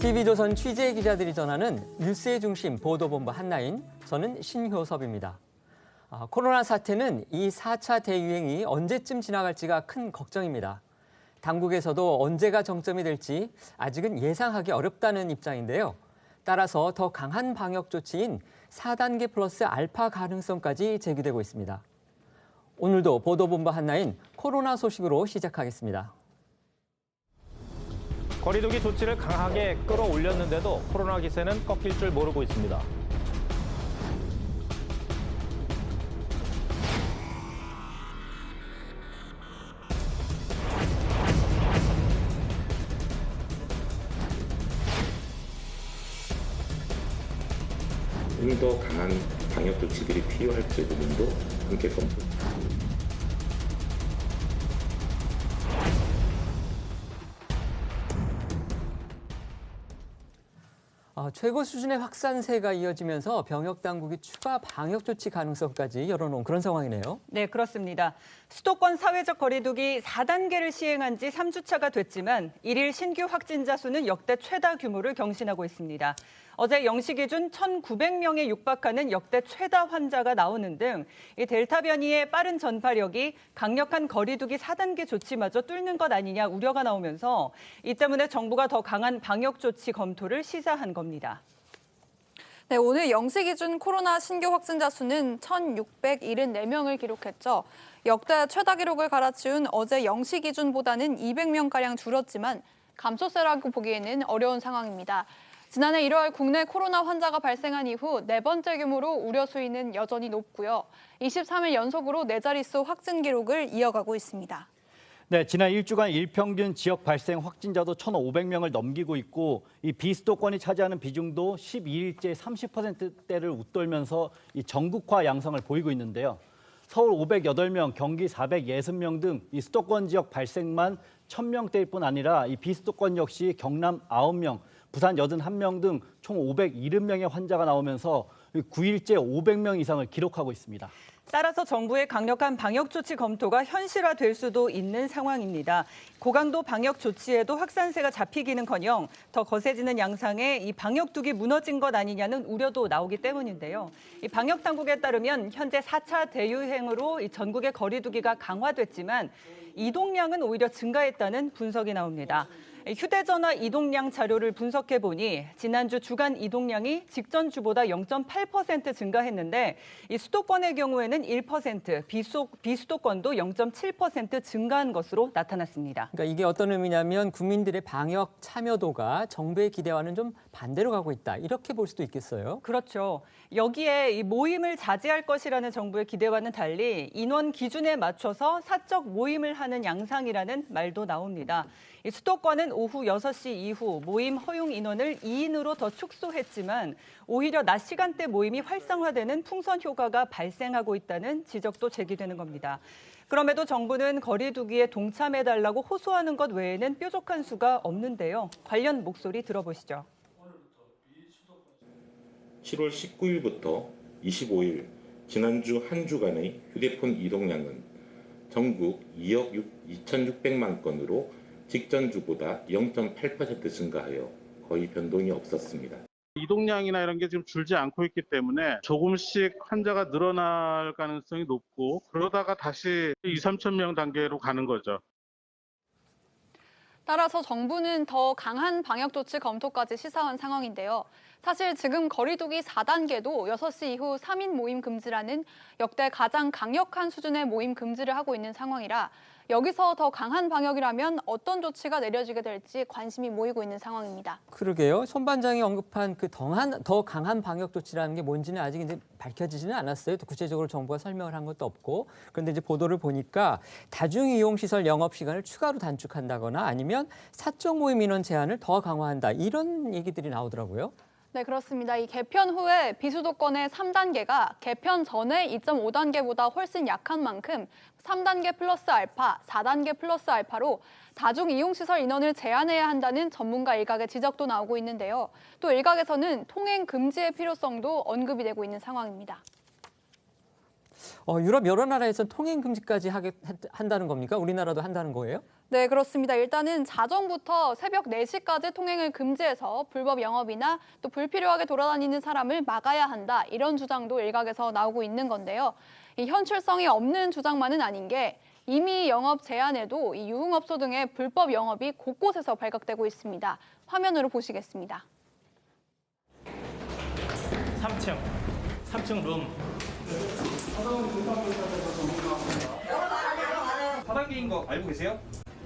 TV조선 취재 기자들이 전하는 뉴스의 중심 보도본부 한나인, 저는 신효섭입니다. 코로나 사태는 이 4차 대유행이 언제쯤 지나갈지가 큰 걱정입니다. 당국에서도 언제가 정점이 될지 아직은 예상하기 어렵다는 입장인데요. 따라서 더 강한 방역 조치인 4단계 플러스 알파 가능성까지 제기되고 있습니다. 오늘도 보도본부 한나인 코로나 소식으로 시작하겠습니다. 거리두기 조치를 강하게 끌어올렸는데도 코로나 기세는 꺾일 줄 모르고 있습니다. 좀 더 강한 방역 조치들이 필요할지 부분도 함께 검토. 최고 수준의 확산세가 이어지면서 병역 당국이 추가 방역 조치 가능성까지 열어놓은 그런 상황이네요. 네, 그렇습니다. 수도권 사회적 거리두기 4단계를 시행한 지 3주차가 됐지만 일일 신규 확진자 수는 역대 최다 규모를 경신하고 있습니다. 어제 0시 기준 1,900명에 육박하는 역대 최다 환자가 나오는 등 이 델타 변이의 빠른 전파력이 강력한 거리두기 4단계 조치마저 뚫는 것 아니냐 우려가 나오면서 이 때문에 정부가 더 강한 방역 조치 검토를 시사한 겁니다. 네, 오늘 0시 기준 코로나 신규 확진자 수는 1,674명을 기록했죠. 역대 최다 기록을 갈아치운 어제 0시 기준보다는 200명가량 줄었지만 감소세라고 보기에는 어려운 상황입니다. 지난해 1월 국내 코로나 환자가 발생한 이후 네 번째 규모로 우려 수위는 여전히 높고요. 23일 연속으로 네 자릿수 확진 기록을 이어가고 있습니다. 네, 지난 일주간 일평균 지역 발생 확진자도 1,500명을 넘기고 있고 이 비수도권이 차지하는 비중도 12일째 30%대를 웃돌면서 이 전국화 양상을 보이고 있는데요. 서울 508명, 경기 460명 등 이 수도권 지역 발생만 1,000명대일 뿐 아니라 이 비수도권 역시 경남 9명, 부산 81명 등 총 570명의 환자가 나오면서 9일째 500명 이상을 기록하고 있습니다. 따라서 정부의 강력한 방역 조치 검토가 현실화될 수도 있는 상황입니다. 고강도 방역 조치에도 확산세가 잡히기는커녕 더 거세지는 양상에 이 방역둑이 무너진 것 아니냐는 우려도 나오기 때문인데요. 이 방역 당국에 따르면 현재 4차 대유행으로 이 전국의 거리두기가 강화됐지만 이동량은 오히려 증가했다는 분석이 나옵니다. 휴대전화 이동량 자료를 분석해 보니 지난주 주간 이동량이 직전 주보다 0.8% 증가했는데 이 수도권의 경우에는 1%, 비수도권도 0.7% 증가한 것으로 나타났습니다. 그러니까 이게 어떤 의미냐면 국민들의 방역 참여도가 정부의 기대와는 좀 반대로 가고 있다. 이렇게 볼 수도 있겠어요. 그렇죠. 여기에 이 모임을 자제할 것이라는 정부의 기대와는 달리 인원 기준에 맞춰서 사적 모임을 하는 양상이라는 말도 나옵니다. 이 수도권은 오후 6시 이후 모임 허용 인원을 2인으로 더 축소했지만 오히려 낮 시간대 모임이 활성화되는 풍선 효과가 발생하고 있다는 지적도 제기되는 겁니다. 그럼에도 정부는 거리두기에 동참해달라고 호소하는 것 외에는 뾰족한 수가 없는데요. 관련 목소리 들어보시죠. 7월 19일부터 25일 지난주 한 주간의 휴대폰 이동량은 전국 2억 2,600만 건으로 직전 주보다 0.8% 증가하여 거의 변동이 없었습니다. 이동량이나 이런 게 지금 줄지 않고 있기 때문에 조금씩 환자가 늘어날 가능성이 높고 그러다가 다시 2, 3천 명 단계로 가는 거죠. 따라서 정부는 더 강한 방역 조치 검토까지 시사한 상황인데요. 사실 지금 거리두기 4단계도 6시 이후 3인 모임 금지라는 역대 가장 강력한 수준의 모임 금지를 하고 있는 상황이라 여기서 더 강한 방역이라면 어떤 조치가 내려지게 될지 관심이 모이고 있는 상황입니다. 그러게요. 손 반장이 언급한 그 더 강한 방역 조치라는 게 뭔지는 아직 이제 밝혀지지는 않았어요. 또 구체적으로 정부가 설명을 한 것도 없고. 그런데 이제 보도를 보니까 다중이용시설 영업시간을 추가로 단축한다거나 아니면 사적 모임 인원 제한을 더 강화한다. 이런 얘기들이 나오더라고요. 네, 그렇습니다. 이 개편 후에 비수도권의 3단계가 개편 전에 2.5단계보다 훨씬 약한 만큼 3단계 플러스 알파, 4단계 플러스 알파로 다중이용시설 인원을 제한해야 한다는 전문가 일각의 지적도 나오고 있는데요. 또 일각에서는 통행 금지의 필요성도 언급이 되고 있는 상황입니다. 유럽 여러 나라에서 통행 금지까지 한다는 겁니까? 우리나라도 한다는 거예요? 네, 그렇습니다. 일단은 자정부터 새벽 4시까지 통행을 금지해서 불법 영업이나 또 불필요하게 돌아다니는 사람을 막아야 한다. 이런 주장도 일각에서 나오고 있는 건데요. 이 현실성이 없는 주장만은 아닌 게 이미 영업 제한에도 이 유흥업소 등의 불법 영업이 곳곳에서 발각되고 있습니다. 화면으로 보시겠습니다. 3층 룸. 사단계인 거 알고 계세요?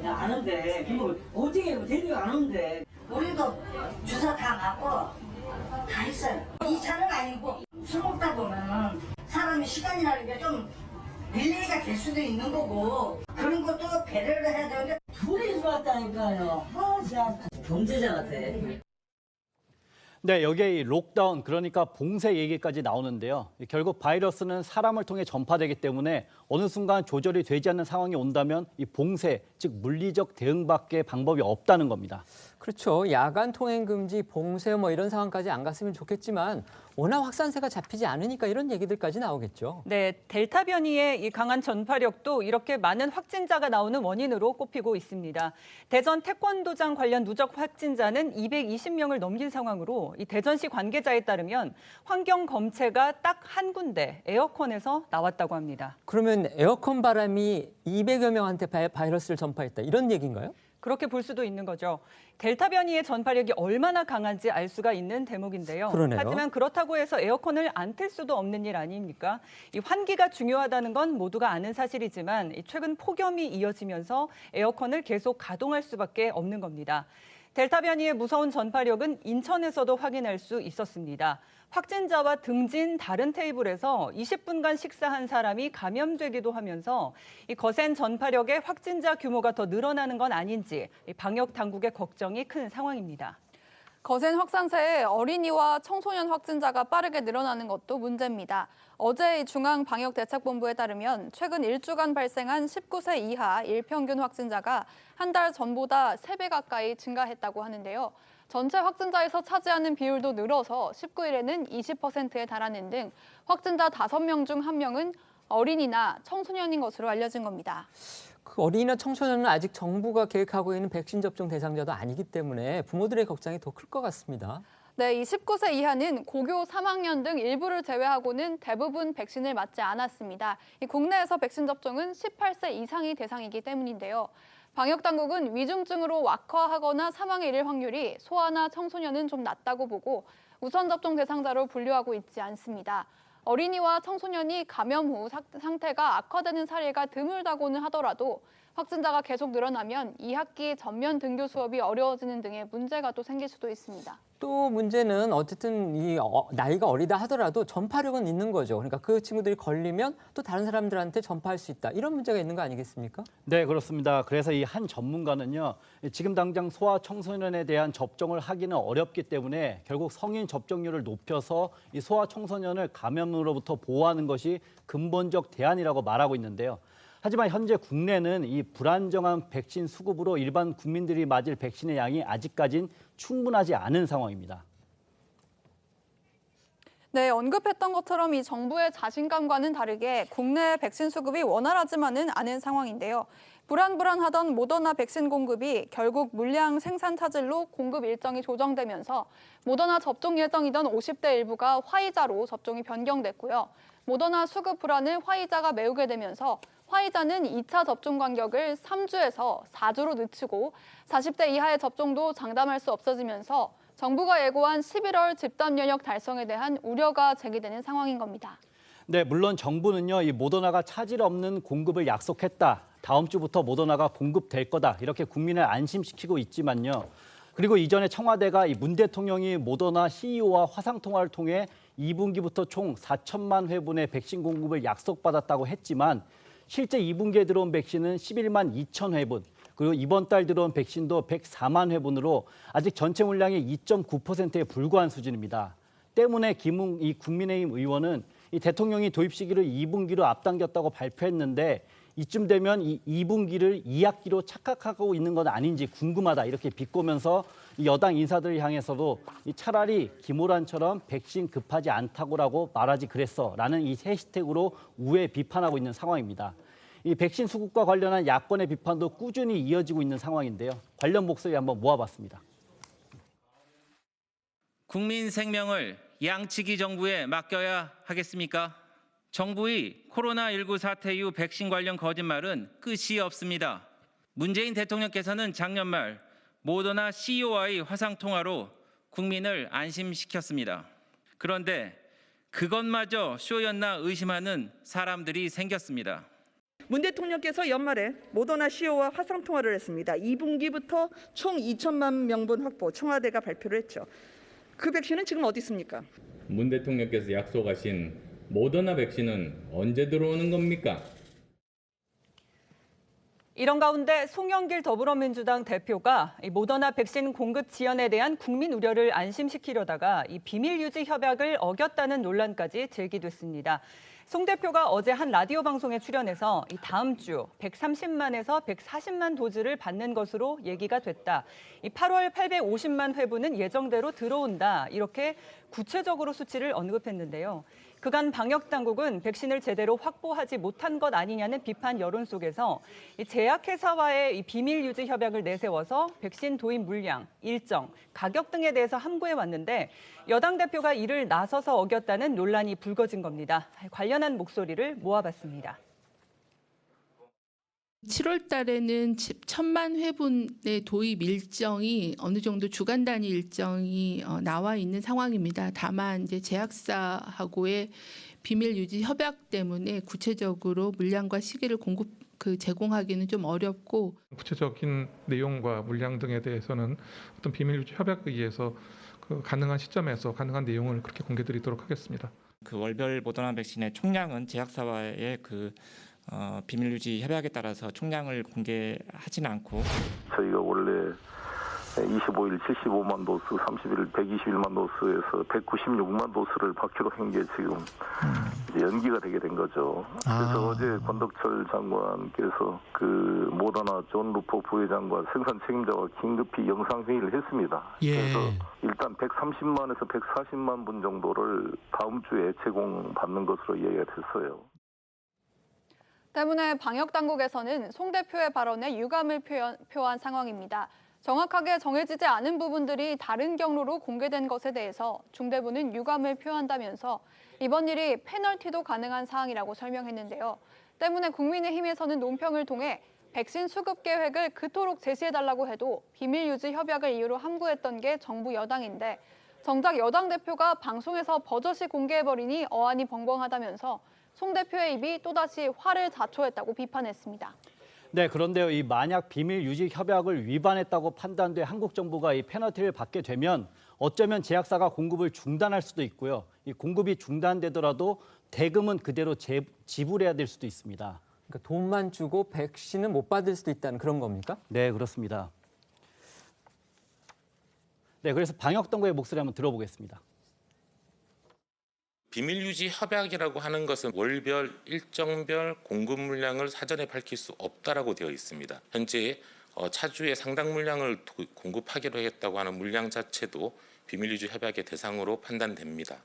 아는데 이거 어떻게 데리고 안 오는데 우리도 주사 다 맞고 다 했어요. 2차는 아니고 술 먹다 보면은 사람이 시간이라는 게 좀 딜레이가 될 수도 있는 거고 그런 것도 배려를 해야 되는데 둘이 들어왔다니까요. 진짜 범죄자 같아. 네, 여기에 이 록다운, 그러니까 봉쇄 얘기까지 나오는데요. 결국 바이러스는 사람을 통해 전파되기 때문에 어느 순간 조절이 되지 않는 상황이 온다면 이 봉쇄, 즉 물리적 대응밖에 방법이 없다는 겁니다. 그렇죠. 야간 통행 금지, 봉쇄 이런 상황까지 안 갔으면 좋겠지만 워낙 확산세가 잡히지 않으니까 이런 얘기들까지 나오겠죠. 네, 델타 변이의 이 강한 전파력도 이렇게 많은 확진자가 나오는 원인으로 꼽히고 있습니다. 대전 태권도장 관련 누적 확진자는 220명을 넘긴 상황으로 이 대전시 관계자에 따르면 환경 검체가 딱 한 군데 에어컨에서 나왔다고 합니다. 그러면 에어컨 바람이 200여 명한테 바이러스를 전파했다 이런 얘기인가요? 그렇게 볼 수도 있는 거죠. 델타 변이의 전파력이 얼마나 강한지 알 수가 있는 대목인데요. 그러네요. 하지만 그렇다고 해서 에어컨을 안 틀 수도 없는 일 아닙니까? 이 환기가 중요하다는 건 모두가 아는 사실이지만 최근 폭염이 이어지면서 에어컨을 계속 가동할 수밖에 없는 겁니다. 델타 변이의 무서운 전파력은 인천에서도 확인할 수 있었습니다. 확진자와 등진 다른 테이블에서 20분간 식사한 사람이 감염되기도 하면서 이 거센 전파력의 확진자 규모가 더 늘어나는 건 아닌지 방역 당국의 걱정이 큰 상황입니다. 거센 확산세에 어린이와 청소년 확진자가 빠르게 늘어나는 것도 문제입니다. 어제 중앙방역대책본부에 따르면 최근 1주간 발생한 19세 이하 일평균 확진자가 한 달 전보다 3배 가까이 증가했다고 하는데요. 전체 확진자에서 차지하는 비율도 늘어서 19일에는 20%에 달하는 등 확진자 5명 중 1명은 어린이나 청소년인 것으로 알려진 겁니다. 그 어린이나 청소년은 아직 정부가 계획하고 있는 백신 접종 대상자도 아니기 때문에 부모들의 걱정이 더 클 것 같습니다. 네, 이 19세 이하는 고교 3학년 등 일부를 제외하고는 대부분 백신을 맞지 않았습니다. 이 국내에서 백신 접종은 18세 이상이 대상이기 때문인데요. 방역당국은 위중증으로 악화하거나 사망에 이를 확률이 소아나 청소년은 좀 낮다고 보고 우선 접종 대상자로 분류하고 있지 않습니다. 어린이와 청소년이 감염 후 상태가 악화되는 사례가 드물다고는 하더라도 확진자가 계속 늘어나면 2학기 전면 등교 수업이 어려워지는 등의 문제가 또 생길 수도 있습니다. 또 문제는 어쨌든 이 나이가 어리다 하더라도 전파력은 있는 거죠. 그러니까 그 친구들이 걸리면 또 다른 사람들한테 전파할 수 있다. 이런 문제가 있는 거 아니겠습니까? 네, 그렇습니다. 그래서 이 한 전문가는요, 지금 당장 소아 청소년에 대한 접종을 하기는 어렵기 때문에 결국 성인 접종률을 높여서 이 소아 청소년을 감염으로부터 보호하는 것이 근본적 대안이라고 말하고 있는데요. 하지만 현재 국내는 이 불안정한 백신 수급으로 일반 국민들이 맞을 백신의 양이 아직까진 충분하지 않은 상황입니다. 네, 언급했던 것처럼 이 정부의 자신감과는 다르게 국내 백신 수급이 원활하지만은 않은 상황인데요. 불안하던 모더나 백신 공급이 결국 물량 생산 차질로 공급 일정이 조정되면서 모더나 접종 예정이던 50대 일부가 화이자로 접종이 변경됐고요. 모더나 수급 불안을 화이자가 메우게 되면서 화이자는 2차 접종 간격을 3주에서 4주로 늦추고 40대 이하의 접종도 장담할 수 없어지면서 정부가 예고한 11월 집단 면역 달성에 대한 우려가 제기되는 상황인 겁니다. 네, 물론 정부는요, 이 모더나가 차질 없는 공급을 약속했다. 다음 주부터 모더나가 공급될 거다. 이렇게 국민을 안심시키고 있지만요. 그리고 이전에 청와대가 이 문 대통령이 모더나 CEO와 화상 통화를 통해 2분기부터 총 4천만 회분의 백신 공급을 약속받았다고 했지만 실제 2분기에 들어온 백신은 11만 2천 회분, 그리고 이번 달 들어온 백신도 104만 회분으로 아직 전체 물량의 2.9%에 불과한 수준입니다. 때문에 이 국민의힘 의원은 이 대통령이 도입 시기를 2분기로 앞당겼다고 발표했는데 이쯤 되면 이 2분기를 2학기로 착각하고 있는 건 아닌지 궁금하다 이렇게 비꼬면서 이 여당 인사들을 향해서도 이 차라리 김호란처럼 백신 급하지 않다고라고 말하지 그랬어라는 이 해시태그로 우회 비판하고 있는 상황입니다. 이 백신 수급과 관련한 야권의 비판도 꾸준히 이어지고 있는 상황인데요. 관련 목소리 한번 모아봤습니다. 국민 생명을 양치기 정부에 맡겨야 하겠습니까? 정부의 코로나19 사태 이후 백신 관련 거짓말은 끝이 없습니다. 문재인 대통령께서는 작년 말 모더나 CEO와의 화상통화로 국민을 안심시켰습니다. 그런데 그것마저 쇼였나 의심하는 사람들이 생겼습니다. 문 대통령께서 연말에 모더나 CEO와 화상통화를 했습니다. 2분기부터 총 2천만 명분 확보 청와대가 발표를 했죠. 그 백신은 지금 어디 있습니까? 문 대통령께서 약속하신 모더나 백신은 언제 들어오는 겁니까? 이런 가운데 송영길 더불어민주당 대표가 이 모더나 백신 공급 지연에 대한 국민 우려를 안심시키려다가 이 비밀 유지 협약을 어겼다는 논란까지 제기됐습니다. 송 대표가 어제 한 라디오 방송에 출연해서 이 다음 주 130만에서 140만 도즈를 받는 것으로 얘기가 됐다. 이 8월 850만 회분은 예정대로 들어온다. 이렇게 구체적으로 수치를 언급했는데요. 그간 방역 당국은 백신을 제대로 확보하지 못한 것 아니냐는 비판 여론 속에서 이 제약회사와의 이 비밀 유지 협약을 내세워서 백신 도입 물량, 일정, 가격 등에 대해서 함구해 왔는데 여당 대표가 이를 나서서 어겼다는 논란이 불거진 겁니다. 관련한 목소리를 모아봤습니다. 7월 달에는 1,000만 회분의 도입 일정이 어느 정도 주간 단위 일정이 나와 있는 상황입니다. 다만 이제 제약사하고의 비밀 유지 협약 때문에 구체적으로 물량과 시기를 제공하기는 좀 어렵고 구체적인 내용과 물량 등에 대해서는 어떤 비밀 유지 협약에 의해서 가능한 시점에서 가능한 내용을 그렇게 공개드리도록 하겠습니다. 그 월별 모더나 백신의 총량은 제약사와의 비밀 유지 협약에 따라서 총량을 공개하지는 않고 저희가 원래 25일 75만 도스, 30일 121만 도스에서 196만 도스를 받기로 한 게 지금 이제 연기가 되게 된 거죠. 그래서 어제 권덕철 장관께서 그 모더나 존 루퍼 부회장과 생산 책임자와 긴급히 영상 회의를 했습니다. 그래서 일단 130만에서 140만 분 정도를 다음 주에 제공받는 것으로 이야기가 됐어요. 때문에 방역 당국에서는 송 대표의 발언에 유감을 표한 상황입니다. 정확하게 정해지지 않은 부분들이 다른 경로로 공개된 것에 대해서 중대부는 유감을 표한다면서 이번 일이 페널티도 가능한 사항이라고 설명했는데요. 때문에 국민의힘에서는 논평을 통해 백신 수급 계획을 그토록 제시해달라고 해도 비밀 유지 협약을 이유로 함구했던 게 정부 여당인데 정작 여당 대표가 방송에서 버젓이 공개해버리니 어안이 벙벙하다면서 송 대표의 입이 또다시 화를 자초했다고 비판했습니다. 네, 그런데요, 이 만약 비밀 유지 협약을 위반했다고 판단돼 한국 정부가 이 페널티를 받게 되면 어쩌면 제약사가 공급을 중단할 수도 있고요. 이 공급이 중단되더라도 대금은 그대로 지불해야 될 수도 있습니다. 그러니까 돈만 주고 백신은 못 받을 수도 있다는 그런 겁니까? 네, 그렇습니다. 네, 그래서 방역 당국의 목소리 한번 들어보겠습니다. 비밀유지 협약이라고 하는 것은 월별, 일정별 공급 물량을 사전에 밝힐 수 없다라고 되어 있습니다. 현재 차주에 상당 물량을 공급하기로 했다고 하는 물량 자체도 비밀유지 협약의 대상으로 판단됩니다.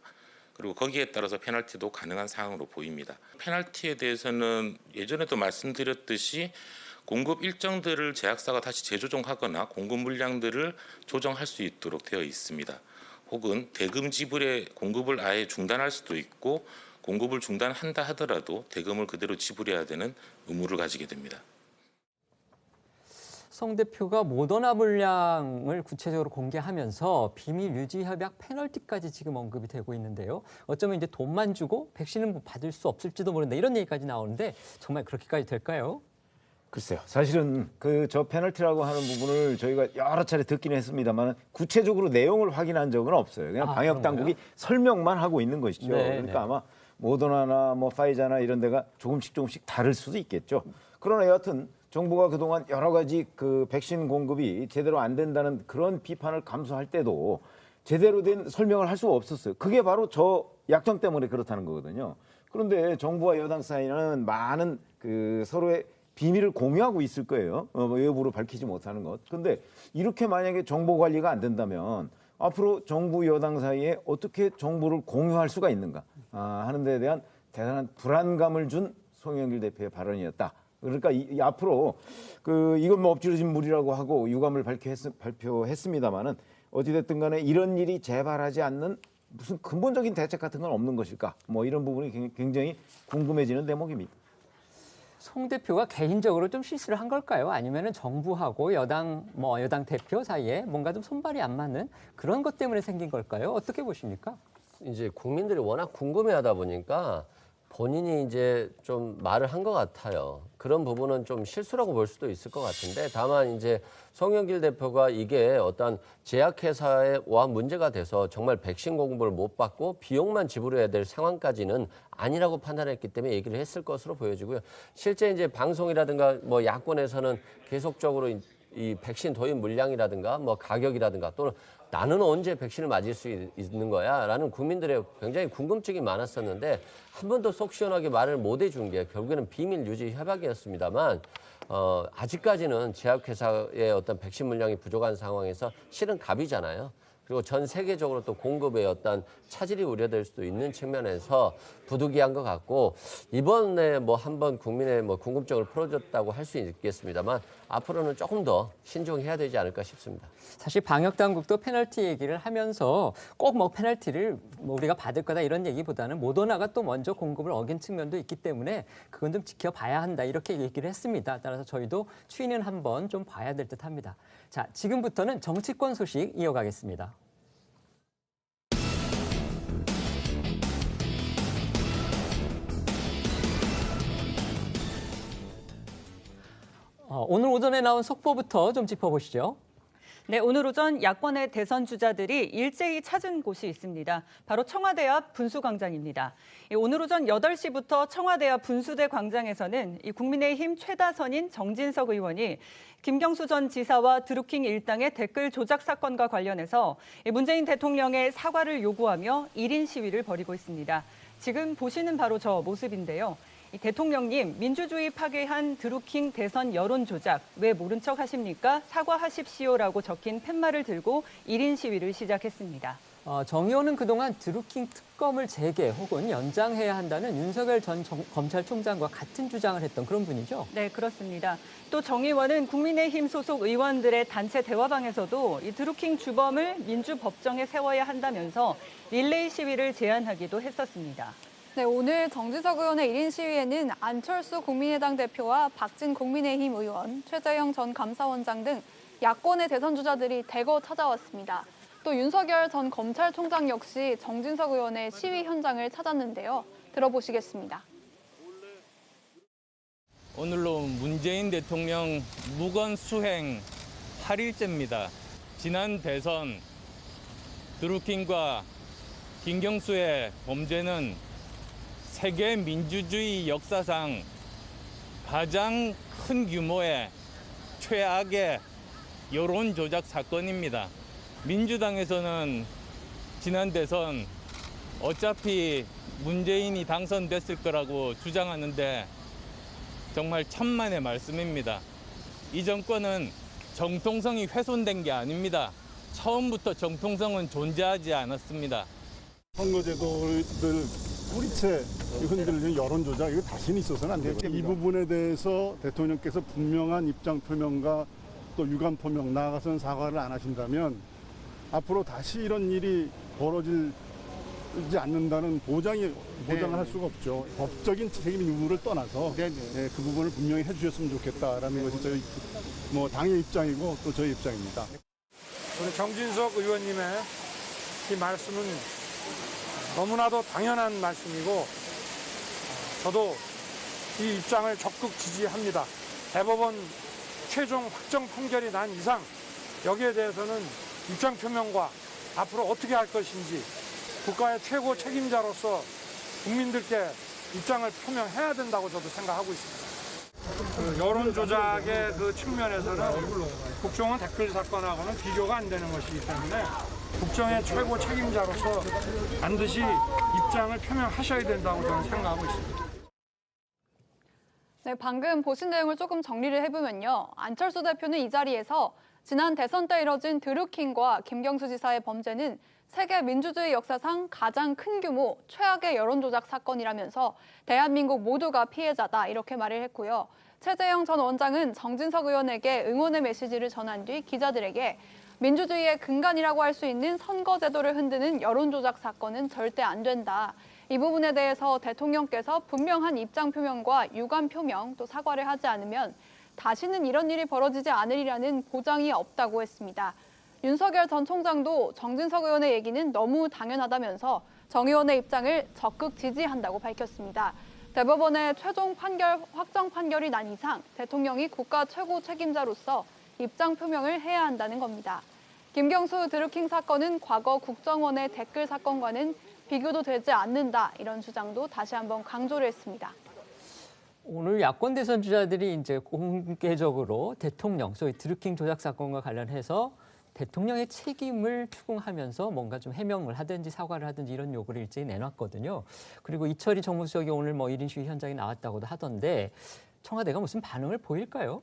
그리고 거기에 따라서 페널티도 가능한 사항으로 보입니다. 페널티에 대해서는 예전에도 말씀드렸듯이 공급 일정들을 제약사가 다시 재조정하거나 공급 물량들을 조정할 수 있도록 되어 있습니다. 혹은 대금 지불의 공급을 아예 중단할 수도 있고 공급을 중단한다 하더라도 대금을 그대로 지불해야 되는 의무를 가지게 됩니다. 송 대표가 모더나 물량을 구체적으로 공개하면서 비밀 유지 협약 페널티까지 지금 언급이 되고 있는데요. 어쩌면 이제 돈만 주고 백신은 받을 수 없을지도 모른다 이런 얘기까지 나오는데 정말 그렇게까지 될까요? 글쎄요. 사실은 저 페널티라고 하는 부분을 저희가 여러 차례 듣긴 했습니다만 구체적으로 내용을 확인한 적은 없어요. 그냥 방역 당국이 설명만 하고 있는 것이죠. 네, 그러니까 네. 아마 모더나나 파이자나 이런 데가 조금씩 다를 수도 있겠죠. 그러나 여하튼 정부가 그동안 여러 가지 백신 공급이 제대로 안 된다는 그런 비판을 감수할 때도 제대로 된 설명을 할 수가 없었어요. 그게 바로 저 약정 때문에 그렇다는 거거든요. 그런데 정부와 여당 사이는 많은 서로의 비밀을 공유하고 있을 거예요. 외부로 밝히지 못하는 것. 근데 이렇게 만약에 정보 관리가 안 된다면 앞으로 정부 여당 사이에 어떻게 정보를 공유할 수가 있는가 하는 데에 대한 대단한 불안감을 준 송영길 대표의 발언이었다. 그러니까 앞으로 이건 뭐 엎질러진 물이라고 하고 유감을 발표했습니다마는 어찌됐든 간에 이런 일이 재발하지 않는 무슨 근본적인 대책 같은 건 없는 것일까? 뭐 이런 부분이 굉장히 궁금해지는 대목입니다. 송 대표가 개인적으로 좀 실수를 한 걸까요? 아니면은 정부하고 여당 대표 사이에 뭔가 좀 손발이 안 맞는 그런 것 때문에 생긴 걸까요? 어떻게 보십니까? 이제 국민들이 워낙 궁금해하다 보니까 본인이 이제 좀 말을 한 것 같아요. 그런 부분은 좀 실수라고 볼 수도 있을 것 같은데 다만 이제 송영길 대표가 이게 어떤 제약회사와 문제가 돼서 정말 백신 공급을 못 받고 비용만 지불해야 될 상황까지는 아니라고 판단했기 때문에 얘기를 했을 것으로 보여지고요. 실제 이제 방송이라든가 뭐 야권에서는 계속적으로 이 백신 도입 물량이라든가 뭐 가격이라든가 또는 나는 언제 백신을 맞을 수 있는 거야? 라는 국민들의 굉장히 궁금증이 많았었는데 한 번도 속 시원하게 말을 못 해준 게 결국에는 비밀 유지 협약이었습니다만 아직까지는 제약회사의 어떤 백신 물량이 부족한 상황에서 실은 갑이잖아요. 그리고 전 세계적으로 또 공급의 어떤 차질이 우려될 수도 있는 측면에서 부득이한 것 같고 이번에 뭐 한번 국민의 뭐 궁금증을 풀어줬다고 할 수 있겠습니다만 앞으로는 조금 더 신중해야 되지 않을까 싶습니다. 사실 방역 당국도 페널티 얘기를 하면서 꼭 뭐 페널티를 뭐 우리가 받을 거다 이런 얘기보다는 모더나가 또 먼저 공급을 어긴 측면도 있기 때문에 그건 좀 지켜봐야 한다 이렇게 얘기를 했습니다. 따라서 저희도 추이는 한번 좀 봐야 될 듯합니다. 자, 지금부터는 정치권 소식 이어가겠습니다. 오늘 오전에 나온 속보부터 좀 짚어보시죠. 네, 오늘 오전 야권의 대선 주자들이 일제히 찾은 곳이 있습니다. 바로 청와대 앞 분수광장입니다. 오늘 오전 8시부터 청와대 앞 분수대 광장에서는 국민의힘 최다선인 정진석 의원이 김경수 전 지사와 드루킹 일당의 댓글 조작 사건과 관련해서 문재인 대통령의 사과를 요구하며 1인 시위를 벌이고 있습니다. 지금 보시는 바로 저 모습인데요. 대통령님, 민주주의 파괴한 드루킹 대선 여론 조작 왜 모른 척 하십니까? 사과하십시오라고 적힌 팻말을 들고 1인 시위를 시작했습니다. 정 의원은 그동안 드루킹 특검을 재개 혹은 연장해야 한다는 윤석열 전 검찰총장과 같은 주장을 했던 그런 분이죠? 네, 그렇습니다. 또 정 의원은 국민의힘 소속 의원들의 단체 대화방에서도 이 드루킹 주범을 민주법정에 세워야 한다면서 릴레이 시위를 제안하기도 했었습니다. 네, 오늘 정진석 의원의 1인 시위에는 안철수 국민의당 대표와 박진 국민의힘 의원, 최재형 전 감사원장 등 야권의 대선 주자들이 대거 찾아왔습니다. 또 윤석열 전 검찰총장 역시 정진석 의원의 시위 현장을 찾았는데요. 들어보시겠습니다. 오늘로 문재인 대통령 무건 수행 8일째입니다. 지난 대선 드루킹과 김경수의 범죄는 세계 민주주의 역사상 가장 큰 규모의 최악의 여론 조작 사건입니다. 민주당에서는 지난 대선 어차피 문재인이 당선됐을 거라고 주장하는데 정말 천만의 말씀입니다. 이 정권은 정통성이 훼손된 게 아닙니다. 처음부터 정통성은 존재하지 않았습니다. 선거제도를 뿌리채 흔들리는 여론조작, 이거 다시는 있어서는 안 되죠. 이 부분에 대해서 대통령께서 분명한 입장 표명과 또 유감 표명, 나아가서는 사과를 안 하신다면 앞으로 다시 이런 일이 벌어지지 않는다는 보장을 할 수가 없죠. 법적인 책임 유무를 떠나서 그 부분을 분명히 해주셨으면 좋겠다라는 것이 저희 당의 입장이고 또 저희 입장입니다. 우리 정진석 의원님의 이 말씀은 너무나도 당연한 말씀이고 저도 이 입장을 적극 지지합니다. 대법원 최종 확정 판결이 난 이상 여기에 대해서는 입장 표명과 앞으로 어떻게 할 것인지 국가의 최고 책임자로서 국민들께 입장을 표명해야 된다고 저도 생각하고 있습니다. 여론 조작의 그 측면에서는 국정원 댓글 사건하고는 비교가 안 되는 것이기 때문에 국정의 최고 책임자로서 반드시 입장을 표명하셔야 된다고 저는 생각하고 있습니다. 네, 방금 보신 내용을 조금 정리를 해보면요. 안철수 대표는 이 자리에서 지난 대선 때 이뤄진 드루킹과 김경수 지사의 범죄는 세계 민주주의 역사상 가장 큰 규모 최악의 여론조작 사건이라면서 대한민국 모두가 피해자다 이렇게 말을 했고요. 최재형 전 원장은 정진석 의원에게 응원의 메시지를 전한 뒤 기자들에게 민주주의의 근간이라고 할 수 있는 선거제도를 흔드는 여론조작 사건은 절대 안 된다. 이 부분에 대해서 대통령께서 분명한 입장 표명과 유감 표명 또 사과를 하지 않으면 다시는 이런 일이 벌어지지 않으리라는 보장이 없다고 했습니다. 윤석열 전 총장도 정진석 의원의 얘기는 너무 당연하다면서 정 의원의 입장을 적극 지지한다고 밝혔습니다. 대법원의 최종 확정 판결이 난 이상 대통령이 국가 최고 책임자로서 입장 표명을 해야 한다는 겁니다. 김경수 드루킹 사건은 과거 국정원의 댓글 사건과는 비교도 되지 않는다 이런 주장도 다시 한번 강조를 했습니다. 오늘 야권 대선 주자들이 이제 공개적으로 대통령, 소위 드루킹 조작 사건과 관련해서 대통령의 책임을 추궁하면서 뭔가 좀 해명을 하든지 사과를 하든지 이런 요구를 일제히 내놨거든요. 그리고 이철희 정무수석이 오늘 1인 시위 현장에 나왔다고도 하던데 청와대가 무슨 반응을 보일까요?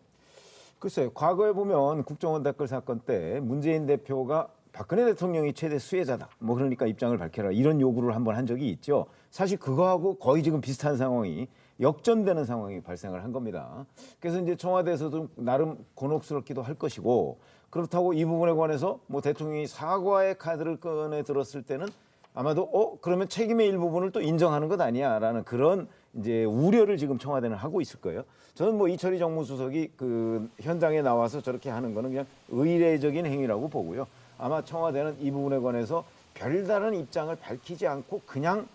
글쎄요. 과거에 보면 국정원 댓글 사건 때 문재인 대표가 박근혜 대통령이 최대 수혜자다. 그러니까 입장을 밝혀라. 이런 요구를 한번 한 적이 있죠. 사실 그거하고 거의 지금 비슷한 상황이 역전되는 상황이 발생을 한 겁니다. 그래서 이제 청와대에서도 나름 곤혹스럽기도 할 것이고 그렇다고 이 부분에 관해서 대통령이 사과의 카드를 꺼내 들었을 때는 아마도 그러면 책임의 일부분을 또 인정하는 것 아니야라는 그런 이제 우려를 지금 청와대는 하고 있을 거예요. 저는 이철희 정무수석이 그 현장에 나와서 저렇게 하는 거는 그냥 의례적인 행위라고 보고요. 아마 청와대는 이 부분에 관해서 별다른 입장을 밝히지 않고 그냥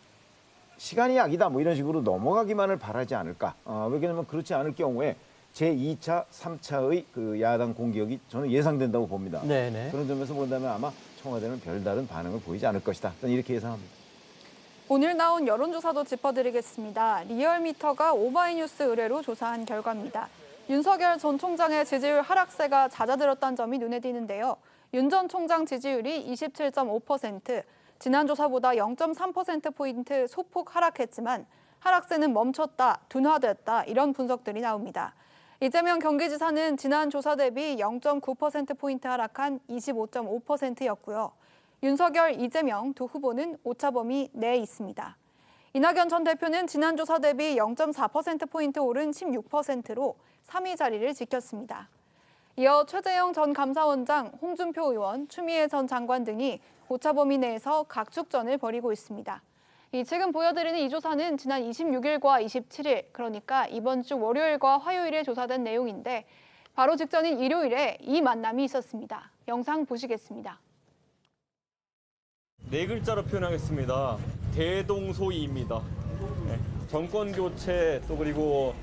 시간이 약이다 이런 식으로 넘어가기만을 바라지 않을까. 왜냐하면 그렇지 않을 경우에 제2차, 3차의 그 야당 공격이 저는 예상된다고 봅니다. 네네. 그런 점에서 본다면 아마 청와대는 별다른 반응을 보이지 않을 것이다. 저는 이렇게 예상합니다. 오늘 나온 여론조사도 짚어드리겠습니다. 리얼미터가 오마이뉴스 의뢰로 조사한 결과입니다. 윤석열 전 총장의 지지율 하락세가 잦아들었다는 점이 눈에 띄는데요. 윤 전 총장 지지율이 27.5%, 지난 조사보다 0.3%포인트 소폭 하락했지만 하락세는 멈췄다, 둔화됐다 이런 분석들이 나옵니다. 이재명 경기지사는 지난 조사 대비 0.9%포인트 하락한 25.5%였고요. 윤석열, 이재명 두 후보는 오차범위 내에 있습니다. 이낙연 전 대표는 지난 조사 대비 0.4%포인트 오른 16%로 3위 자리를 지켰습니다. 이어 최재형 전 감사원장, 홍준표 의원, 추미애 전 장관 등이 오차범위 내에서 각축전을 벌이고 있습니다. 지금 보여드리는 이 조사는 지난 26일과 27일, 그러니까 이번 주 월요일과 화요일에 조사된 내용인데 바로 직전인 일요일에 이 만남이 있었습니다. 영상 보시겠습니다. 네 글자로 표현하겠습니다. 대동소이입니다. 정권 교체 또 그리고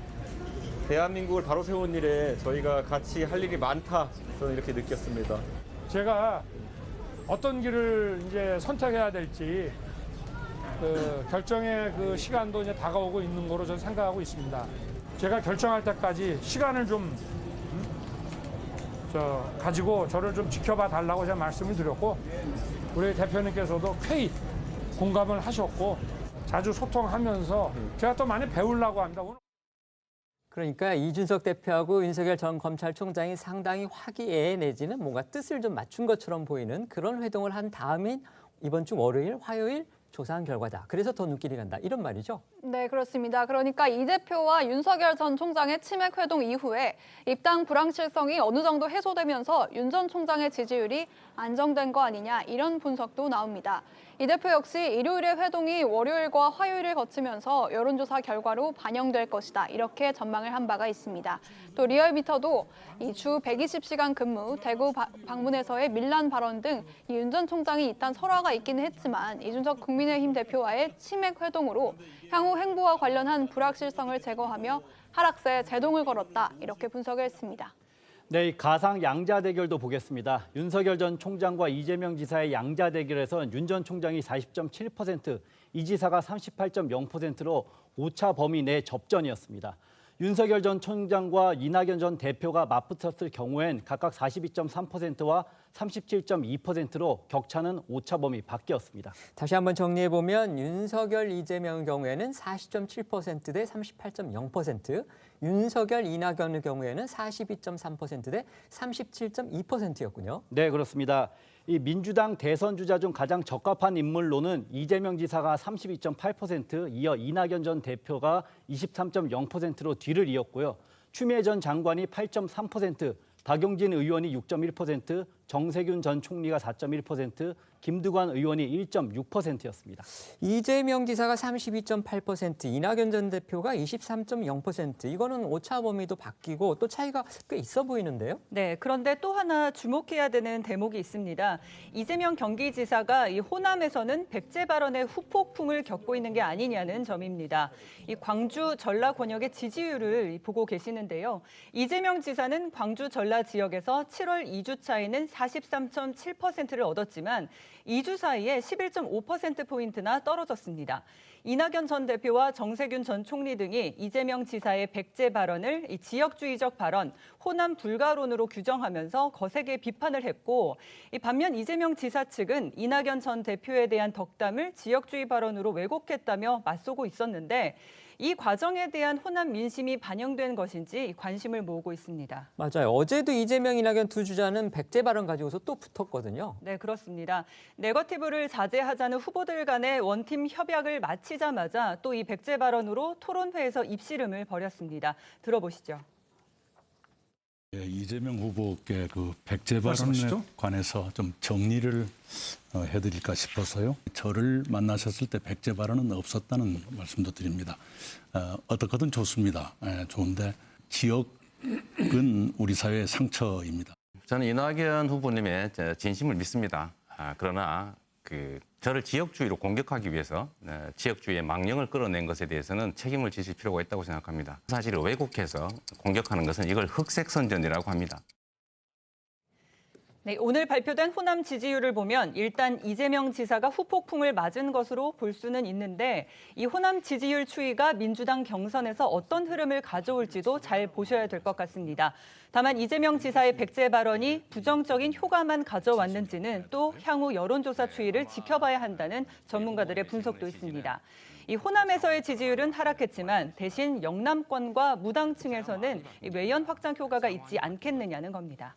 대한민국을 바로 세운 일에 저희가 같이 할 일이 많다. 저는 이렇게 느꼈습니다. 제가 어떤 길을 이제 선택해야 될지 결정의 그 시간도 이제 다가오고 있는 거로 저는 생각하고 있습니다. 제가 결정할 때까지 시간을 좀 가지고 저를 좀 지켜봐 달라고 제가 말씀을 드렸고 우리 대표님께서도 쾌히 공감을 하셨고 자주 소통하면서 제가 또 많이 배우려고 합니다. 그러니까 이준석 대표하고 윤석열 전 검찰총장이 상당히 화기애애 내지는 뭔가 뜻을 좀 맞춘 것처럼 보이는 그런 회동을 한 다음인 이번 주 월요일, 화요일 조사한 결과다. 그래서 더 눈길이 간다. 이런 말이죠. 네, 그렇습니다. 그러니까 이 대표와 윤석열 전 총장의 치맥 회동 이후에 입당 불확실성이 어느 정도 해소되면서 윤 전 총장의 지지율이 안정된 거 아니냐 이런 분석도 나옵니다. 이 대표 역시 일요일의 회동이 월요일과 화요일을 거치면서 여론조사 결과로 반영될 것이다. 이렇게 전망을 한 바가 있습니다. 또 리얼미터도 이 주 120시간 근무, 대구 방문에서의 밀란 발언 등 이 윤 전 총장이 일단 설화가 있기는 했지만 이준석 국민의힘 대표와의 치맥 회동으로 향후 행보와 관련한 불확실성을 제거하며 하락세에 제동을 걸었다. 이렇게 분석을 했습니다. 네, 이 가상 양자 대결도 보겠습니다. 윤석열 전 총장과 이재명 지사의 양자 대결에서 윤 전 총장이 40.7%, 이 지사가 38.0%로 오차 범위 내 접전이었습니다. 윤석열 전 총장과 이낙연 전 대표가 맞붙었을 경우엔 각각 42.3%와 37.2%로 격차는 오차범위 밖이었습니다. 다시 한번 정리해보면 윤석열, 이재명의 경우에는 40.7% 대 38.0%, 윤석열, 이낙연의 경우에는 42.3% 대 37.2%였군요. 네, 그렇습니다. 이 민주당 대선 주자 중 가장 적합한 인물로는 이재명 지사가 32.8%, 이어 이낙연 전 대표가 23.0%로 뒤를 이었고요. 추미애 전 장관이 8.3%, 박용진 의원이 6.1%, 정세균 전 총리가 4.1%, 김두관 의원이 1.6%였습니다. 이재명 지사가 32.8%, 이낙연 전 대표가 23.0%. 이거는 오차 범위도 바뀌고 또 차이가 꽤 있어 보이는데요. 네, 그런데 또 하나 주목해야 되는 대목이 있습니다. 이재명 경기지사가 이 호남에서는 백제 발언의 후폭풍을 겪고 있는 게 아니냐는 점입니다. 이 광주 전라 권역의 지지율을 보고 계시는데요. 이재명 지사는 광주 전라 지역에서 7월 2주차에는 43.7%를 얻었지만 2주 사이에 11.5%포인트나 떨어졌습니다. 이낙연 전 대표와 정세균 전 총리 등이 이재명 지사의 백제 발언을 지역주의적 발언, 호남 불가론으로 규정하면서 거세게 비판을 했고, 반면 이재명 지사 측은 이낙연 전 대표에 대한 덕담을 지역주의 발언으로 왜곡했다며 맞서고 있었는데 이 과정에 대한 호남 민심이 반영된 것인지 관심을 모으고 있습니다. 맞아요. 어제도 이재명, 이낙연 두 주자는 백제 발언 가지고서 또 붙었거든요. 네, 그렇습니다. 네거티브를 자제하자는 후보들 간의 원팀 협약을 마치자마자 또 이 백제 발언으로 토론회에서 입씨름을 벌였습니다. 들어보시죠. 이재명 후보께 그 백제 발언에 관해서 좀 정리를 해드릴까 싶어서요. 저를 만나셨을 때 백제 발언은 없었다는 말씀도 드립니다. 어떻거든 좋습니다. 좋은데 지역은 우리 사회의 상처입니다. 저는 이낙연 후보님의 진심을 믿습니다. 그러나 저를 지역주의로 공격하기 위해서 지역주의의 망령을 끌어낸 것에 대해서는 책임을 지실 필요가 있다고 생각합니다. 사실을 왜곡해서 공격하는 것은 이걸 흑색선전이라고 합니다. 네, 오늘 발표된 호남 지지율을 보면 일단 이재명 지사가 후폭풍을 맞은 것으로 볼 수는 있는데 이 호남 지지율 추이가 민주당 경선에서 어떤 흐름을 가져올지도 잘 보셔야 될 것 같습니다. 다만 이재명 지사의 백제 발언이 부정적인 효과만 가져왔는지는 또 향후 여론조사 추이를 지켜봐야 한다는 전문가들의 분석도 있습니다. 이 호남에서의 지지율은 하락했지만 대신 영남권과 무당층에서는 외연 확장 효과가 있지 않겠느냐는 겁니다.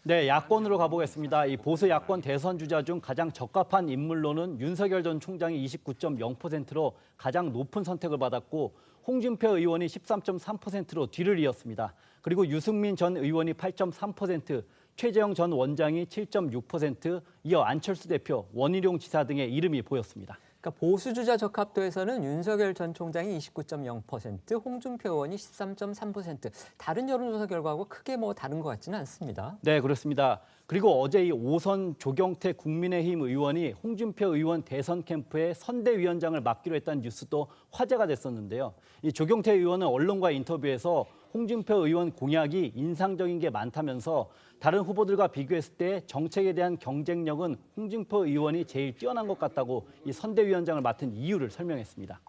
네, 야권으로 가보겠습니다. 이 보수 야권 대선 주자 중 가장 적합한 인물로는 윤석열 전 총장이 29.0%로 가장 높은 선택을 받았고 홍준표 의원이 13.3%로 뒤를 이었습니다. 그리고 유승민 전 의원이 8.3%, 최재형 전 원장이 7.6%, 이어 안철수 대표, 원희룡 지사 등의 이름이 보였습니다. 그러니까 보수주자 적합도에서는 윤석열 전 총장이 29.0%, 홍준표 의원이 13.3%. 다른 여론조사 결과하고 크게 다른 것 같지는 않습니다. 네, 그렇습니다. 그리고 어제 이 5선 조경태 국민의힘 의원이 홍준표 의원 대선 캠프에 선대위원장을 맡기로 했다는 뉴스도 화제가 됐었는데요. 이 조경태 의원은 언론과 인터뷰에서 홍준표 의원 공약이 인상적인 게 많다면서 다른 후보들과 비교했을 때 정책에 대한 경쟁력은 홍준표 의원이 제일 뛰어난 것 같다고 이 선대위원장을 맡은 이유를 설명했습니다.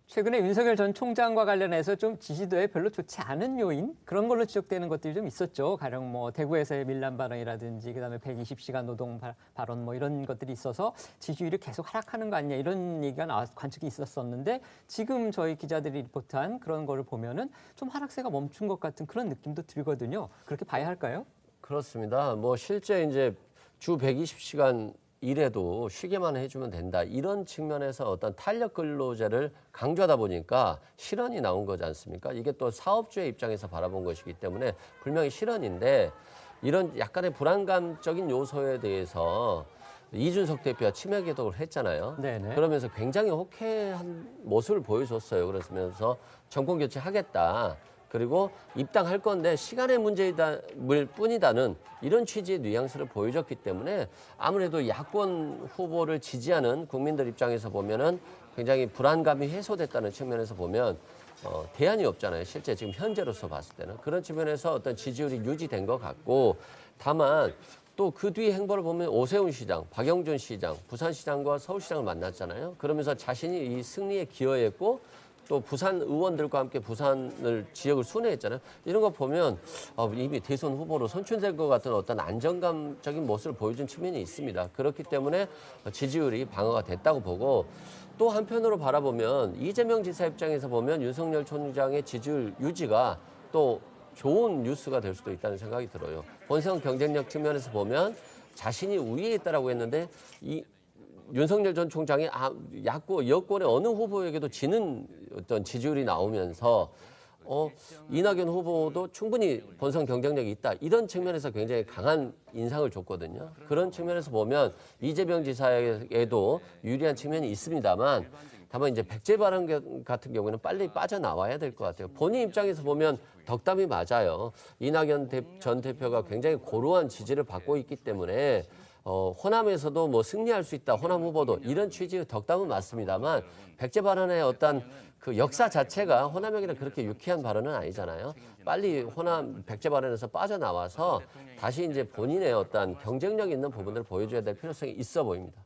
최근에 윤석열 전 총장과 관련해서 좀 지지도에 별로 좋지 않은 요인 그런 걸로 지적되는 것들이 좀 있었죠. 가령 대구에서의 밀란 발언이라든지 그다음에 120시간 노동 발언 이런 것들이 있어서 지지율이 계속 하락하는 거 아니냐 이런 얘기가 관측이 있었었는데 지금 저희 기자들이 리포트한 그런 거를 보면은 좀 하락세가 멈춘 것 같은 그런 느낌도 들거든요. 그렇게 봐야 할까요? 그렇습니다. 실제 이제 주 120시간 일해도 쉬게만 해주면 된다. 이런 측면에서 어떤 탄력 근로제를 강조하다 보니까 실언이 나온 거지 않습니까? 이게 또 사업주의 입장에서 바라본 것이기 때문에 분명히 실언인데 이런 약간의 불안감적인 요소에 대해서 이준석 대표가 치매 개독을 했잖아요. 네네. 그러면서 굉장히 호쾌한 모습을 보여줬어요. 그러면서 정권 교체하겠다. 그리고 입당할 건데 시간의 문제일 뿐이다는 이런 취지의 뉘앙스를 보여줬기 때문에 아무래도 야권 후보를 지지하는 국민들 입장에서 보면은 굉장히 불안감이 해소됐다는 측면에서 보면 대안이 없잖아요. 실제 지금 현재로서 봤을 때는 그런 측면에서 어떤 지지율이 유지된 것 같고 다만 또 그 뒤 행보를 보면 오세훈 시장, 박영준 시장, 부산시장과 서울시장을 만났잖아요. 그러면서 자신이 이 승리에 기여했고 또 부산 의원들과 함께 부산을 지역을 순회했잖아요. 이런 거 보면 이미 대선 후보로 선출될 것 같은 어떤 안정감적인 모습을 보여준 측면이 있습니다. 그렇기 때문에 지지율이 방어가 됐다고 보고 또 한편으로 바라보면 이재명 지사 입장에서 보면 윤석열 총장의 지지율 유지가 또 좋은 뉴스가 될 수도 있다는 생각이 들어요. 본선 경쟁력 측면에서 보면 자신이 우위에 있다라고 했는데 이 윤석열 전 총장이 여권의 어느 후보에게도 지는 어떤 지지율이 나오면서 이낙연 후보도 충분히 본선 경쟁력이 있다. 이런 측면에서 굉장히 강한 인상을 줬거든요. 그런 측면에서 보면 이재명 지사에게도 유리한 측면이 있습니다만 다만 이제 백제 발언 같은 경우는 빨리 빠져나와야 될 것 같아요. 본인 입장에서 보면 덕담이 맞아요. 이낙연 전 대표가 굉장히 고루한 지지를 받고 있기 때문에 호남에서도 뭐 승리할 수 있다. 호남 후보도 이런 취지의 덕담은 맞습니다만 백제 발언의 어떤 그 역사 자체가 호남에게는 그렇게 유쾌한 발언은 아니잖아요. 빨리 호남 백제 발언에서 빠져나와서 다시 이제 본인의 어떤 경쟁력 있는 부분들을 보여줘야 될 필요성이 있어 보입니다.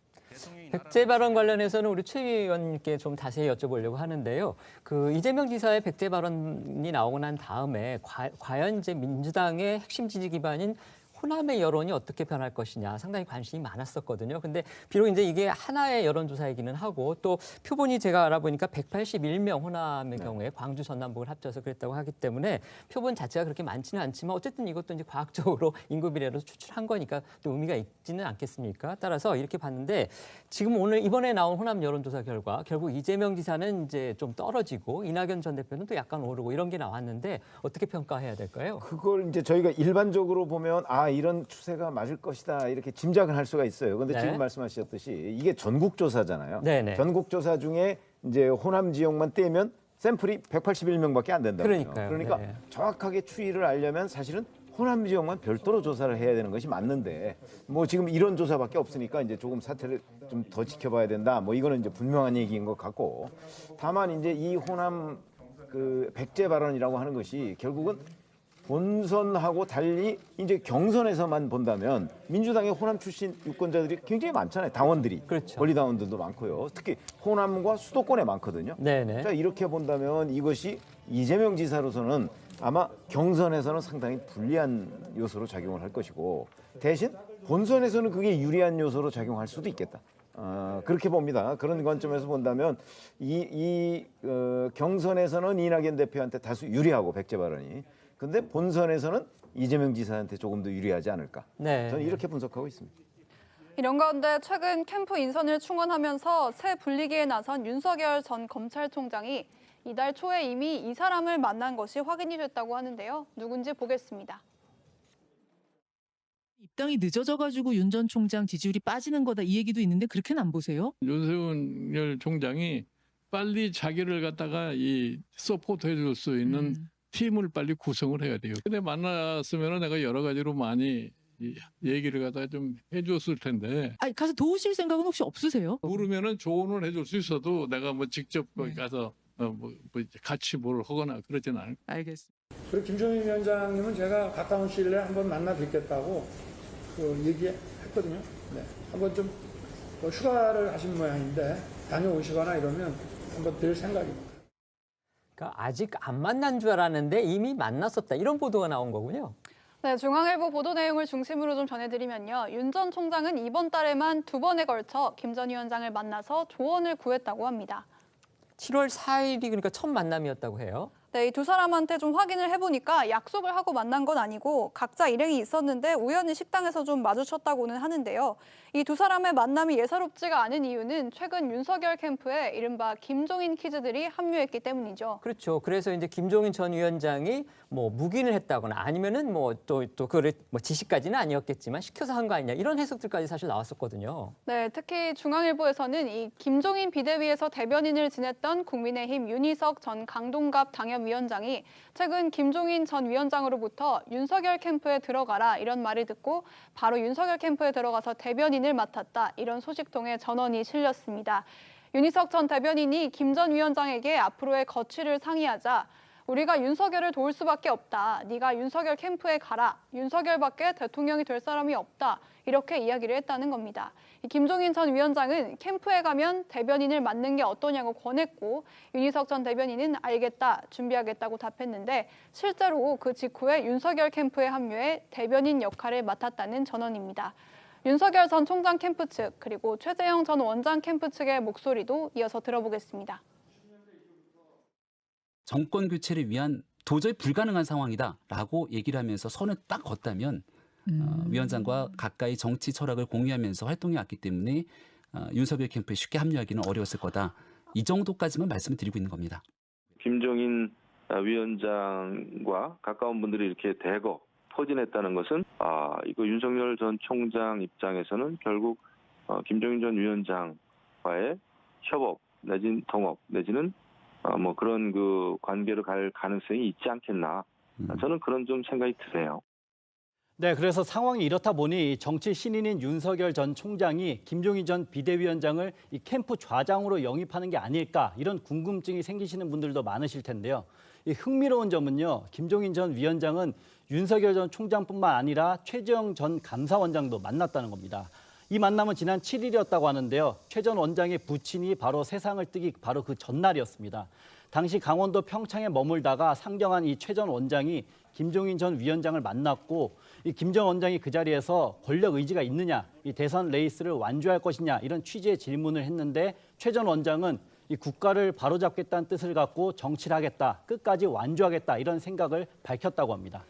백제 발언 관련해서는 우리 최 의원님께 좀 자세히 여쭤보려고 하는데요. 그 이재명 지사의 백제 발언이 나오고 난 다음에 과연 이제 민주당의 핵심 지지 기반인 호남의 여론이 어떻게 변할 것이냐 상당히 관심이 많았었거든요. 근데 비록 이제 이게 하나의 여론조사이기는 하고 또 표본이 제가 알아보니까 181명 호남의 경우에 광주 전남북을 합쳐서 그랬다고 하기 때문에 표본 자체가 그렇게 많지는 않지만 어쨌든 이것도 이제 과학적으로 인구 비례로 추출한 거니까 또 의미가 있지는 않겠습니까? 따라서 이렇게 봤는데 지금 오늘 이번에 나온 호남 여론조사 결과 결국 이재명 지사는 이제 좀 떨어지고 이낙연 전 대표는 또 약간 오르고 이런 게 나왔는데 어떻게 평가해야 될까요? 그걸 이제 저희가 일반적으로 보면 이런 추세가 맞을 것이다 이렇게 짐작을 할 수가 있어요. 그런데 지금 말씀하셨듯이 이게 전국조사잖아요. 네네. 전국조사 중에 이제 호남 지역만 떼면 샘플이 181명밖에 안 된다고요. 그러니까요. 그러니까 네. 정확하게 추이를 알려면 사실은 호남 지역만 별도로 조사를 해야 되는 것이 맞는데 뭐 지금 이런 조사밖에 없으니까 이제 조금 사태를 좀 더 지켜봐야 된다. 뭐 이거는 이제 분명한 얘기인 것 같고 다만 이제 이 호남 그 백제 발언이라고 하는 것이 결국은 본선하고 달리 이제 경선에서만 본다면 민주당의 호남 출신 유권자들이 굉장히 많잖아요. 당원들이. 그렇죠. 권리 당원들도 많고요. 특히 호남과 수도권에 많거든요. 네네. 자, 이렇게 본다면 이것이 이재명 지사로서는 아마 경선에서는 상당히 불리한 요소로 작용을 할 것이고 대신 본선에서는 그게 유리한 요소로 작용할 수도 있겠다. 그렇게 봅니다. 그런 관점에서 본다면 경선에서는 이낙연 대표한테 다소 유리하고 백제 발언이 근데 본선에서는 이재명 지사한테 조금 더 유리하지 않을까. 네. 저는 이렇게 분석하고 있습니다. 이런 가운데 최근 캠프 인선을 충원하면서 새 분리기에 나선 윤석열 전 검찰총장이 이달 초에 이미 이 사람을 만난 것이 확인이 됐다고 하는데요. 누군지 보겠습니다. 입당이 늦어져가지고 윤 전 총장 지지율이 빠지는 거다 이 얘기도 있는데 그렇게는 안 보세요? 윤석열 총장이 빨리 자기를 갖다가 이 서포트해 줄 수 있는 팀을 빨리 구성을 해야 돼요. 근데 만났으면 내가 여러 가지로 많이 얘기를 갖다가 좀 해줬을 텐데. 아니 가서 도우실 생각은 혹시 없으세요? 모르면은 조언을 해줄 수 있어도 내가 뭐 직접 거기 가서 뭐 같이 뭘 하거나 그러진 않을. 알겠습니다. 그리고 김종인 위원장님은 제가 가까운 시일 내에 한번 만나 뵙겠다고 얘기했거든요. 네. 한번 좀 휴가를 하신 모양인데 다녀오시거나 이러면 한번 될 생각입니다. 그러니까 아직 안 만난 줄 알았는데 이미 만났었다. 이런 보도가 나온 거군요. 네, 중앙일보 보도 내용을 중심으로 좀 전해드리면요. 윤 전 총장은 이번 달에만 2번에 걸쳐 김 전 위원장을 만나서 조언을 구했다고 합니다. 7월 4일이 그러니까 첫 만남이었다고 해요. 네, 이 두 사람한테 좀 확인을 해보니까 약속을 하고 만난 건 아니고 각자 일행이 있었는데 우연히 식당에서 좀 마주쳤다고는 하는데요. 이 두 사람의 만남이 예사롭지가 않은 이유는 최근 윤석열 캠프에 이른바 김종인 키즈들이 합류했기 때문이죠. 그렇죠. 그래서 이제 김종인 전 위원장이 뭐 묵인을 했다거나 아니면은 뭐 또 그걸 뭐 지시까지는 아니었겠지만 시켜서 한 거 아니냐 이런 해석들까지 사실 나왔었거든요. 네, 특히 중앙일보에서는 이 김종인 비대위에서 대변인을 지냈던 국민의힘 윤희석 전 강동갑 당협위원장이 최근 김종인 전 위원장으로부터 윤석열 캠프에 들어가라 이런 말을 듣고 바로 윤석열 캠프에 들어가서 대변인을 맡았다 이런 소식통에 전원이 실렸습니다. 윤희석 전 대변인이 김 전 위원장에게 앞으로의 거취를 상의하자 우리가 윤석열을 도울 수밖에 없다. 네가 윤석열 캠프에 가라. 윤석열밖에 대통령이 될 사람이 없다. 이렇게 이야기를 했다는 겁니다. 김종인 전 위원장은 캠프에 가면 대변인을 맡는 게 어떠냐고 권했고 윤희석 전 대변인은 알겠다, 준비하겠다고 답했는데 실제로 그 직후에 윤석열 캠프에 합류해 대변인 역할을 맡았다는 전언입니다. 윤석열 전 총장 캠프 측 그리고 최재형 전 원장 캠프 측의 목소리도 이어서 들어보겠습니다. 정권 교체를 위한 도저히 불가능한 상황이다라고 얘기를 하면서 선을 딱 걷다면 위원장과 가까이 정치 철학을 공유하면서 활동해 왔기 때문에 윤석열 캠프에 쉽게 합류하기는 어려웠을 거다. 이 정도까지만 말씀을 드리고 있는 겁니다. 김종인 위원장과 가까운 분들이 이렇게 대거 포진했다는 것은 이거 윤석열 전 총장 입장에서는 결국 김종인 전 위원장과의 협업 내지는 동업 내지는 뭐 그런 그 관계로 갈 가능성이 있지 않겠나. 저는 그런 좀 생각이 드네요. 네, 그래서 상황이 이렇다 보니 정치 신인인 윤석열 전 총장이 김종인 전 비대위원장을 이 캠프 좌장으로 영입하는 게 아닐까 이런 궁금증이 생기시는 분들도 많으실 텐데요. 이 흥미로운 점은요, 김종인 전 위원장은 윤석열 전 총장뿐만 아니라 최재형 전 감사원장도 만났다는 겁니다. 이 만남은 지난 7일이었다고 하는데요. 최 전 원장의 부친이 바로 세상을 뜨기 바로 그 전날이었습니다. 당시 강원도 평창에 머물다가 상경한 이 최 전 원장이 김종인 전 위원장을 만났고 이 김 전 원장이 그 자리에서 권력 의지가 있느냐, 이 대선 레이스를 완주할 것이냐 이런 취지의 질문을 했는데 최 전 원장은 이 국가를 바로잡겠다는 뜻을 갖고 정치를 하겠다, 끝까지 완주하겠다 이런 생각을 밝혔다고 합니다.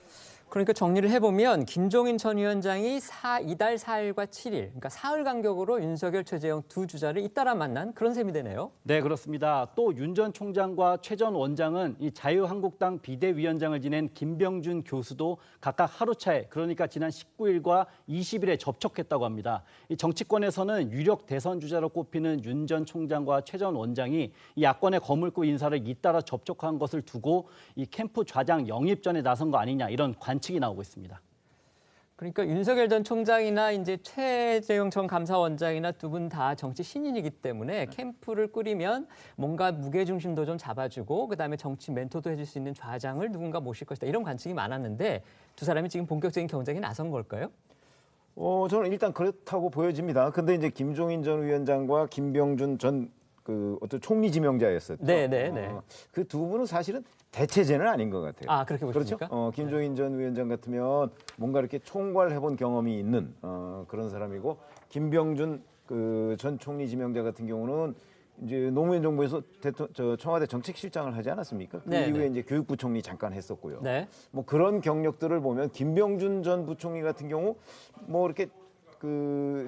그러니까 정리를 해보면 김종인 전 위원장이 이달 4일과 7일, 그러니까 사흘 간격으로 윤석열, 최재형 두 주자를 잇따라 만난 그런 셈이 되네요. 네, 그렇습니다. 또 윤 전 총장과 최 전 원장은 이 자유한국당 비대위원장을 지낸 김병준 교수도 각각 하루 차에, 그러니까 지난 19일과 20일에 접촉했다고 합니다. 이 정치권에서는 유력 대선 주자로 꼽히는 윤 전 총장과 최 전 원장이 이 야권의 거물급 인사를 잇따라 접촉한 것을 두고 이 캠프 좌장 영입전에 나선 거 아니냐 이런 관측이 나오고 있습니다. 그러니까 윤석열 전 총장이나 이제 최재형 전 감사원장이나 두 분 다 정치 신인이기 때문에 캠프를 꾸리면 뭔가 무게 중심도 좀 잡아주고 그다음에 정치 멘토도 해줄 수 있는 좌장을 누군가 모실 것이다. 이런 관측이 많았는데 두 사람이 지금 본격적인 경쟁에 나선 걸까요? 저는 일단 그렇다고 보여집니다. 근데 이제 김종인 전 위원장과 김병준 전 어떤 총리 지명자였었죠. 네네네. 그 두 분은 사실은 대체제는 아닌 것 같아요. 아, 그렇게 보십니까? 그렇죠? 김종인 전 위원장 같으면 뭔가 이렇게 총괄해본 경험이 있는 그런 사람이고 김병준 전 총리 지명자 같은 경우는 이제 노무현 정부에서 청와대 정책실장을 하지 않았습니까? 그 네네. 이후에 이제 교육부 총리 잠깐 했었고요. 네. 뭐 그런 경력들을 보면 김병준 전 부총리 같은 경우 뭐 이렇게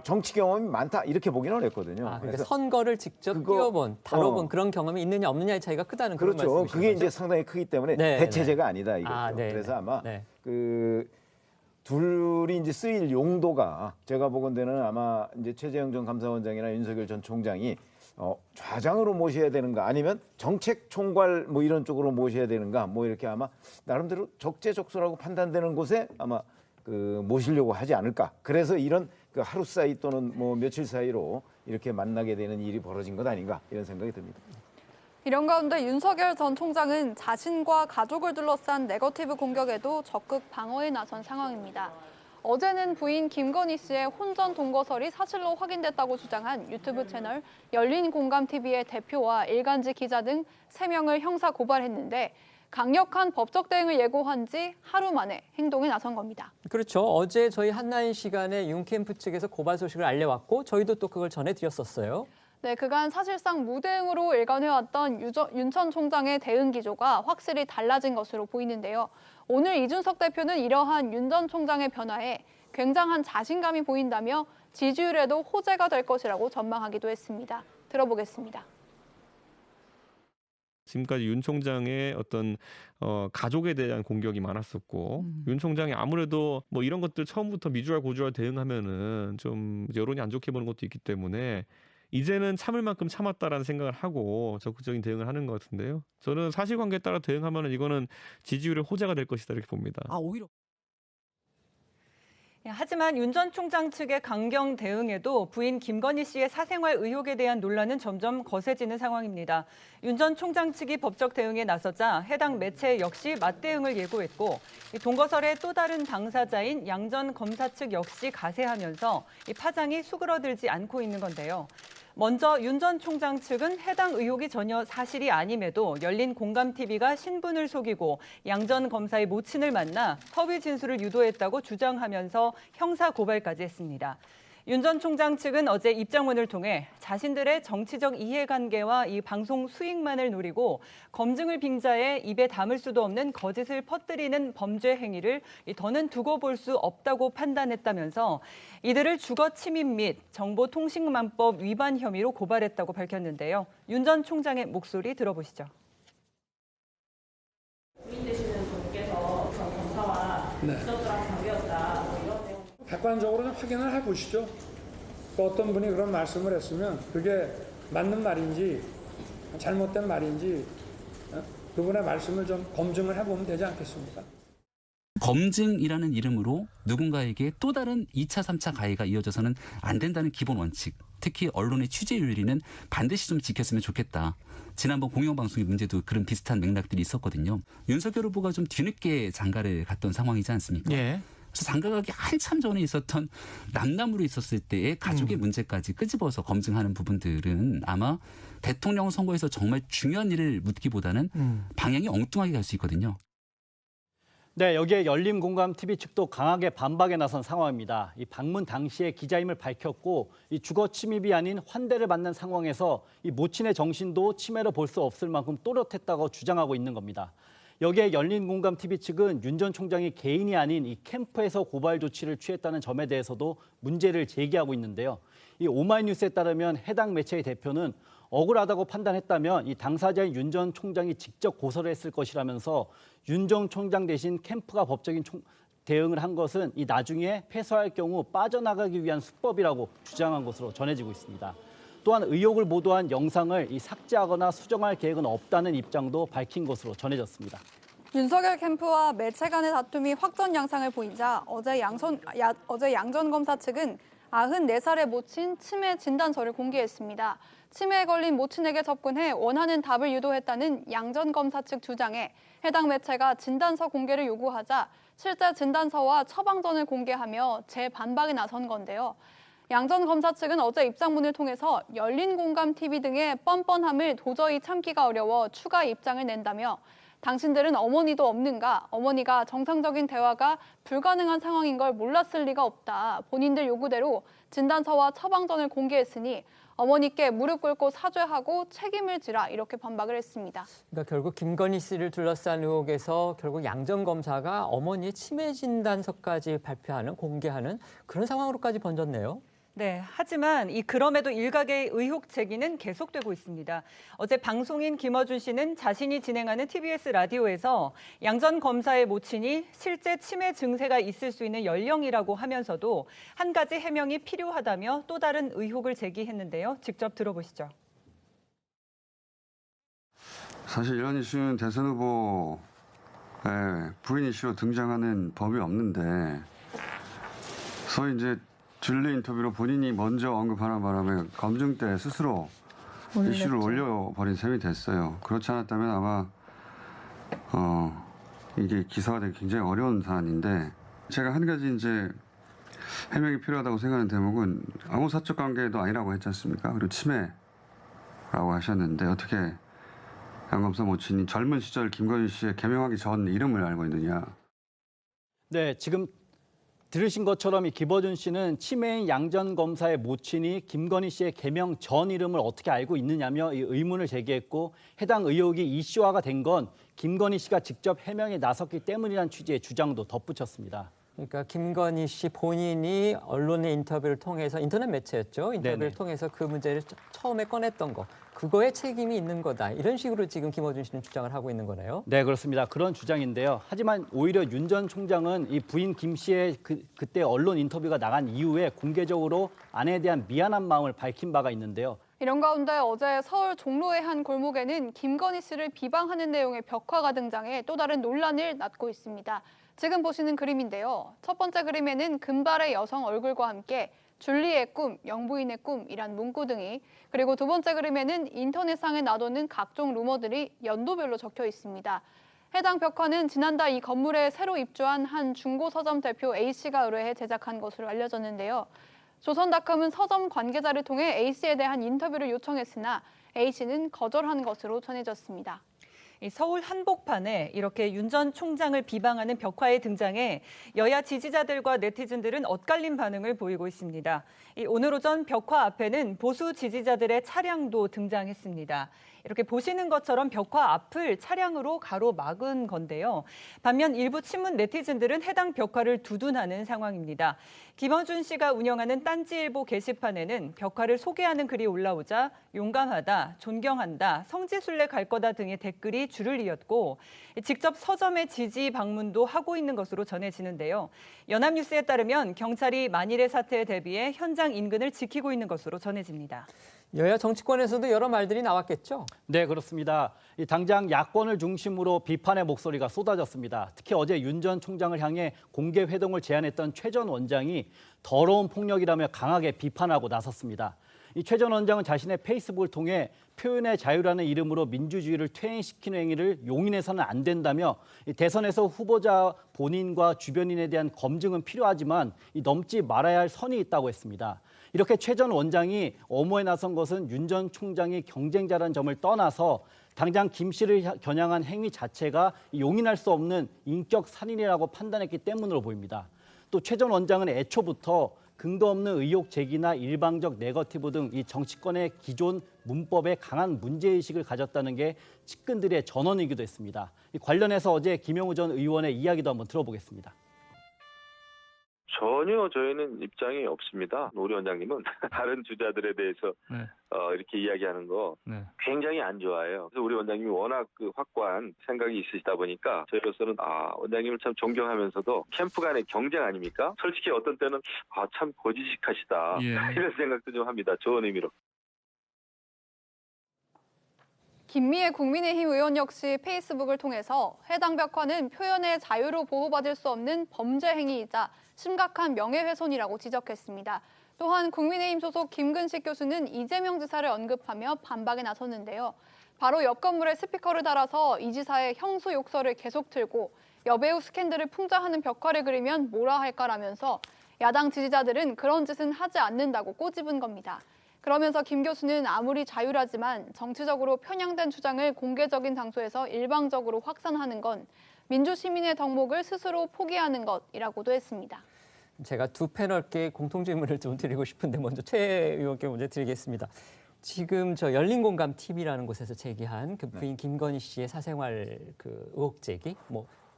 정치 경험이 많다 이렇게 보기는 어렵거든요. 그러니까 그래서 선거를 직접 뛰어본, 다뤄본 그런 경험이 있느냐 없느냐의 차이가 크다는 그런 그렇죠. 말씀이신 그게 거죠? 이제 상당히 크기 때문에 네, 대체제가 아니다 이거죠. 네. 그래서 아마 네. 둘이 이제 쓰일 용도가 제가 보건대는 아마 이제 최재형 전 감사원장이나 윤석열 전 총장이 좌장으로 모셔야 되는가 아니면 정책 총괄 뭐 이런 쪽으로 모셔야 되는가 뭐 이렇게 아마 나름대로 적재적소라고 판단되는 곳에 아마 모시려고 하지 않을까. 그래서 이런 하루 사이 또는 뭐 며칠 사이로 이렇게 만나게 되는 일이 벌어진 것 아닌가 이런 생각이 듭니다. 이런 가운데 윤석열 전 총장은 자신과 가족을 둘러싼 네거티브 공격에도 적극 방어에 나선 상황입니다. 어제는 부인 김건희 씨의 혼전 동거설이 사실로 확인됐다고 주장한 유튜브 채널 열린공감TV의 대표와 일간지 기자 등 3명을 형사 고발했는데 강력한 법적 대응을 예고한 지 하루 만에 행동에 나선 겁니다. 그렇죠. 어제 저희 한나인 시간에 윤캠프 측에서 고발 소식을 알려왔고 저희도 또 그걸 전해드렸었어요. 네, 그간 사실상 무대응으로 일관해왔던 윤 전 총장의 대응 기조가 확실히 달라진 것으로 보이는데요. 오늘 이준석 대표는 이러한 윤 전 총장의 변화에 굉장한 자신감이 보인다며 지지율에도 호재가 될 것이라고 전망하기도 했습니다. 들어보겠습니다. 지금까지 윤 총장의 어떤 가족에 대한 공격이 많았었고 윤 총장이 아무래도 뭐 이런 것들 처음부터 미주알 고주알 대응하면은 좀 여론이 안 좋게 보는 것도 있기 때문에 이제는 참을 만큼 참았다라는 생각을 하고 적극적인 대응을 하는 것 같은데요. 저는 사실관계에 따라 대응하면은 이거는 지지율의 호재가 될 것이다 이렇게 봅니다. 오히려. 하지만 윤 전 총장 측의 강경 대응에도 부인 김건희 씨의 사생활 의혹에 대한 논란은 점점 거세지는 상황입니다. 윤 전 총장 측이 법적 대응에 나서자 해당 매체 역시 맞대응을 예고했고 동거설의 또 다른 당사자인 양 전 검사 측 역시 가세하면서 이 파장이 수그러들지 않고 있는 건데요. 먼저 윤 전 총장 측은 해당 의혹이 전혀 사실이 아님에도 열린 공감TV가 신분을 속이고 양 전 검사의 모친을 만나 허위 진술을 유도했다고 주장하면서 형사 고발까지 했습니다. 윤 전 총장 측은 어제 입장문을 통해 자신들의 정치적 이해관계와 이 방송 수익만을 노리고 검증을 빙자해 입에 담을 수도 없는 거짓을 퍼뜨리는 범죄 행위를 더는 두고 볼 수 없다고 판단했다면서 이들을 주거 침입 및 정보통신망법 위반 혐의로 고발했다고 밝혔는데요. 윤 전 총장의 목소리 들어보시죠. 부인 되시는 분께서 전 검사와 직접적인 관계였다. 이런 내용. 객관적으로 좀 확인을 해보시죠. 또 어떤 분이 그런 말씀을 했으면 그게 맞는 말인지 잘못된 말인지 그분의 말씀을 좀 검증을 해보면 되지 않겠습니까? 검증이라는 이름으로 누군가에게 또 다른 2차, 3차 가해가 이어져서는 안 된다는 기본 원칙, 특히 언론의 취재윤리는 반드시 좀 지켰으면 좋겠다. 지난번 공영방송의 문제도 그런 비슷한 맥락들이 있었거든요. 윤석열 후보가 좀 뒤늦게 장가를 갔던 상황이지 않습니까? 예. 그래서 장가가기 한참 전에 있었던 남남으로 있었을 때의 가족의 문제까지 끄집어서 검증하는 부분들은 아마 대통령 선거에서 정말 중요한 일을 묻기보다는 방향이 엉뚱하게 갈 수 있거든요. 네, 여기에 열린공감TV 측도 강하게 반박에 나선 상황입니다. 이 방문 당시에 기자임을 밝혔고 이 주거 침입이 아닌 환대를 받는 상황에서 이 모친의 정신도 치매로 볼 수 없을 만큼 또렷했다고 주장하고 있는 겁니다. 여기에 열린공감TV 측은 윤 전 총장이 개인이 아닌 이 캠프에서 고발 조치를 취했다는 점에 대해서도 문제를 제기하고 있는데요. 이 오마이뉴스에 따르면 해당 매체의 대표는 억울하다고 판단했다면 이 당사자인 윤 전 총장이 직접 고소를 했을 것이라면서 윤 전 총장 대신 캠프가 법적인 대응을 한 것은 이 나중에 패소할 경우 빠져나가기 위한 수법이라고 주장한 것으로 전해지고 있습니다. 또한 의혹을 보도한 영상을 이 삭제하거나 수정할 계획은 없다는 입장도 밝힌 것으로 전해졌습니다. 윤석열 캠프와 매체 간의 다툼이 확전 양상을 보이자 어제 양 전 검사 측은 94살의 모친 치매 진단서를 공개했습니다. 치매에 걸린 모친에게 접근해 원하는 답을 유도했다는 양 전 검사 측 주장에 해당 매체가 진단서 공개를 요구하자 실제 진단서와 처방전을 공개하며 재반박에 나선 건데요. 양 전 검사 측은 어제 입장문을 통해서 열린공감TV 등의 뻔뻔함을 도저히 참기가 어려워 추가 입장을 낸다며 당신들은 어머니도 없는가? 어머니가 정상적인 대화가 불가능한 상황인 걸 몰랐을 리가 없다. 본인들 요구대로 진단서와 처방전을 공개했으니 어머니께 무릎 꿇고 사죄하고 책임을 지라 이렇게 반박을 했습니다. 그러니까 결국 김건희 씨를 둘러싼 의혹에서 결국 양 전 검사가 어머니의 치매 진단서까지 발표하는 공개하는 그런 상황으로까지 번졌네요. 네, 하지만 그럼에도 일각의 의혹 제기는 계속되고 있습니다. 어제 방송인 김어준 씨는 자신이 진행하는 TBS 라디오에서 양 전 검사의 모친이 실제 치매 증세가 있을 수 있는 연령이라고 하면서도 한 가지 해명이 필요하다며 또 다른 의혹을 제기했는데요. 직접 들어보시죠. 사실 이런 이슈는 대선 후보의 부인 이슈로 등장하는 법이 없는데 소위 이제 줄리 인터뷰로 본인이 먼저 언급하는 바람에 검증 때 스스로 이슈를 올려버린 셈이 됐어요. 그렇지 않았다면 아마 이게 기사가 되기 굉장히 어려운 사안인데 제가 한 가지 이제 해명이 필요하다고 생각하는 대목은 아무 사적 관계도 아니라고 했지 않습니까? 그리고 치매라고 하셨는데 어떻게 양 검사 모친이 젊은 시절 김건희 씨의 개명하기 전 이름을 알고 있느냐? 네, 지금 들으신 것처럼 이 김어준 씨는 치매인 양 전 검사의 모친이 김건희 씨의 개명 전 이름을 어떻게 알고 있느냐며 이 의문을 제기했고 해당 의혹이 이슈화가 된 건 김건희 씨가 직접 해명에 나섰기 때문이라는 취지의 주장도 덧붙였습니다. 그러니까 김건희 씨 본인이 언론의 인터뷰를 통해서 인터넷 매체였죠. 인터뷰를 통해서 그 문제를 처음에 꺼냈던 거. 그거에 책임이 있는 거다. 이런 식으로 지금 김어준 씨는 주장을 하고 있는 거네요. 네, 그렇습니다. 그런 주장인데요. 하지만 오히려 윤 전 총장은 이 부인 김 씨의 그때 언론 인터뷰가 나간 이후에 공개적으로 아내에 대한 미안한 마음을 밝힌 바가 있는데요. 이런 가운데 어제 서울 종로의 한 골목에는 김건희 씨를 비방하는 내용의 벽화가 등장해 또 다른 논란을 낳고 있습니다. 지금 보시는 그림인데요. 첫 번째 그림에는 금발의 여성 얼굴과 함께 줄리의 꿈, 영부인의 꿈이란 문구등이, 그리고 두 번째 그림에는 인터넷상에 나도는 각종 루머들이 연도별로 적혀 있습니다. 해당 벽화는 지난달 이 건물에 새로 입주한 한 중고 서점 대표 A씨가 의뢰해 제작한 것으로 알려졌는데요. 조선닷컴은 서점 관계자를 통해 A씨에 대한 인터뷰를 요청했으나 A씨는 거절한 것으로 전해졌습니다. 서울 한복판에 이렇게 윤 전 총장을 비방하는 벽화에 등장해 여야 지지자들과 네티즌들은 엇갈린 반응을 보이고 있습니다. 오늘 오전 벽화 앞에는 보수 지지자들의 차량도 등장했습니다. 이렇게 보시는 것처럼 벽화 앞을 차량으로 가로막은 건데요. 반면 일부 친문 네티즌들은 해당 벽화를 두둔하는 상황입니다. 김어준 씨가 운영하는 딴지일보 게시판에는 벽화를 소개하는 글이 올라오자 용감하다, 존경한다, 성지순례 갈 거다 등의 댓글이 줄을 이었고 직접 서점에 지지 방문도 하고 있는 것으로 전해지는데요. 연합뉴스에 따르면 경찰이 만일의 사태에 대비해 현장 인근을 지키고 있는 것으로 전해집니다. 여야 정치권에서도 여러 말들이 나왔겠죠? 네, 그렇습니다. 당장 야권을 중심으로 비판의 목소리가 쏟아졌습니다. 특히 어제 윤 전 총장을 향해 공개 회동을 제안했던 최 전 원장이 더러운 폭력이라며 강하게 비판하고 나섰습니다. 최 전 원장은 자신의 페이스북을 통해 표현의 자유라는 이름으로 민주주의를 퇴행시키는 행위를 용인해서는 안 된다며 대선에서 후보자 본인과 주변인에 대한 검증은 필요하지만 넘지 말아야 할 선이 있다고 했습니다. 이렇게 최 전 원장이 엄호에 나선 것은 윤 전 총장이 경쟁자라는 점을 떠나서 당장 김 씨를 겨냥한 행위 자체가 용인할 수 없는 인격 살인이라고 판단했기 때문으로 보입니다. 또 최 전 원장은 애초부터 근거 없는 의혹 제기나 일방적 네거티브 등 이 정치권의 기존 문법에 강한 문제의식을 가졌다는 게 측근들의 전언이기도 했습니다. 관련해서 어제 김영우 전 의원의 이야기도 한번 들어보겠습니다. 전혀 저희는 입장이 없습니다. 우리 원장님은 다른 주자들에 대해서 이렇게 이야기하는 거 굉장히 안 좋아해요. 그래서 우리 원장님이 워낙 확고한 생각이 있으시다 보니까 저희로서는 원장님을 참 존경하면서도 캠프 간의 경쟁 아닙니까? 솔직히 어떤 때는 참 고지식하시다 이런 생각도 좀 합니다. 좋은 의미로. 김미애 국민의힘 의원 역시 페이스북을 통해서 해당 벽화는 표현의 자유로 보호받을 수 없는 범죄 행위이자 심각한 명예훼손이라고 지적했습니다. 또한 국민의힘 소속 김근식 교수는 이재명 지사를 언급하며 반박에 나섰는데요. 바로 옆 건물에 스피커를 달아서 이 지사의 형수 욕설을 계속 틀고 여배우 스캔들을 풍자하는 벽화를 그리면 뭐라 할까라면서 야당 지지자들은 그런 짓은 하지 않는다고 꼬집은 겁니다. 그러면서 김 교수는 아무리 자유라지만 정치적으로 편향된 주장을 공개적인 장소에서 일방적으로 확산하는 건 민주시민의 덕목을 스스로 포기하는 것이라고 했습니다. 제가 두 패널께 공통 질문을 좀 드리고 싶은데 먼저 최 의원께 먼저 드리겠습니다. 지금 저 열린공감 TV라는 곳에서 제기한 그 부인 김건희 씨의 사생활 의혹 제기,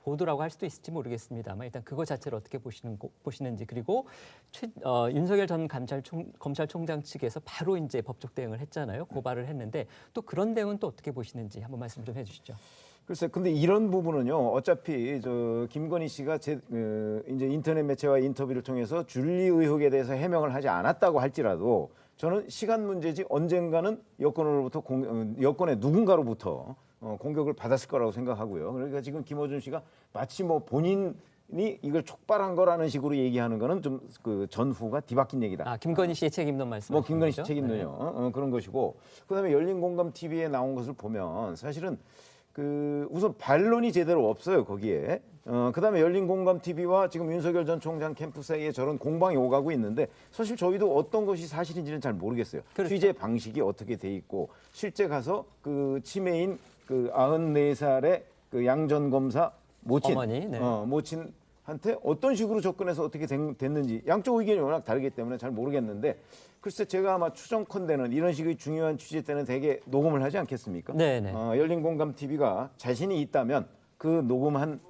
보도라고 할 수도 있을지 모르겠습니다만 일단 그거 자체를 어떻게 보시는지, 그리고 윤석열 전 검찰총장 측에서 바로 이제 법적 대응을 했잖아요. 고발을 했는데 또 그런 대응은 또 어떻게 보시는지 한번 말씀 좀 해주시죠. 글쎄, 근데 이런 부분은요. 어차피 김건희 씨가 이제 인터넷 매체와 인터뷰를 통해서 줄리 의혹에 대해서 해명을 하지 않았다고 할지라도 저는 시간 문제지 언젠가는 여권의 누군가로부터 공격을 받았을 거라고 생각하고요. 그러니까 지금 김어준 씨가 마치 본인이 이걸 촉발한 거라는 식으로 얘기하는 거는 좀 전후가 뒤바뀐 얘기다. 김건희 씨의 책임론 말씀. 김건희 씨 책임론요. 그런 것이고, 그다음에 열린공감 TV에 나온 것을 보면 사실은 우선 반론이 제대로 없어요 거기에. 그다음에 열린공감 TV와 지금 윤석열 전 총장 캠프 사이에 저런 공방이 오가고 있는데 사실 저희도 어떤 것이 사실인지는 잘 모르겠어요. 그렇죠. 취재 방식이 어떻게 돼 있고 실제 가서 치매인 94살의 양 전 검사 모친, 어머니, 모친한테 어떤 식으로 접근해서 어떻게 됐는지 양쪽 의견이 워낙 다르기 때문에 잘 모르겠는데, 글쎄 제가 아마 추정컨대는 이런 식의 중요한 취재 때는 되게 녹음을 하지 않겠습니까? 네네. 열린공감 TV가 자신이 있다면 그 녹음한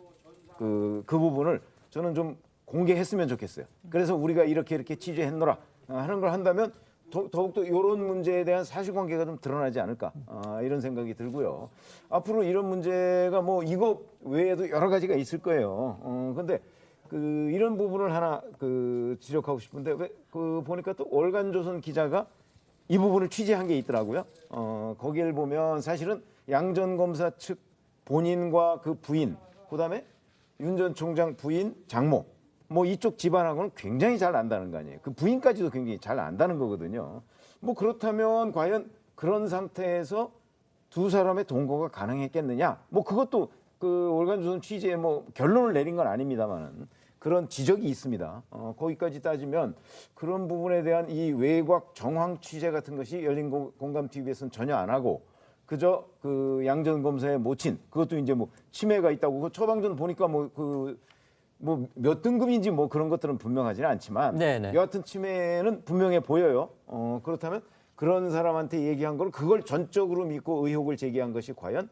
그 부분을 저는 좀 공개했으면 좋겠어요. 그래서 우리가 이렇게 취재했노라 하는 걸 한다면 더욱더 이런 문제에 대한 사실관계가 좀 드러나지 않을까 이런 생각이 들고요. 앞으로 이런 문제가 이거 외에도 여러 가지가 있을 거예요. 그런데 이런 부분을 하나 지적하고 싶은데 보니까 또 월간조선 기자가 이 부분을 취재한 게 있더라고요. 거기를 보면 사실은 양 전 검사 측 본인과 그 부인, 그다음에 윤 전 총장 부인, 장모 뭐 이쪽 집안하고는 굉장히 잘 안다는 거 아니에요. 그 부인까지도 굉장히 잘 안다는 거거든요. 뭐 그렇다면 과연 그런 상태에서 두 사람의 동거가 가능했겠느냐? 뭐 그것도 그 월간조선 취재에 뭐 결론을 내린 건 아닙니다만은 그런 지적이 있습니다. 거기까지 따지면 그런 부분에 대한 이 외곽 정황 취재 같은 것이 열린 공감 TV에서는 전혀 안 하고 그저 그 양 전 검사의 모친 그것도 이제 뭐 치매가 있다고 그 처방전 보니까 뭐 몇 등급인지 뭐 그런 것들은 분명하지는 않지만 여하튼 치매는 분명해 보여요. 그렇다면 그런 사람한테 얘기한 걸 그걸 전적으로 믿고 의혹을 제기한 것이 과연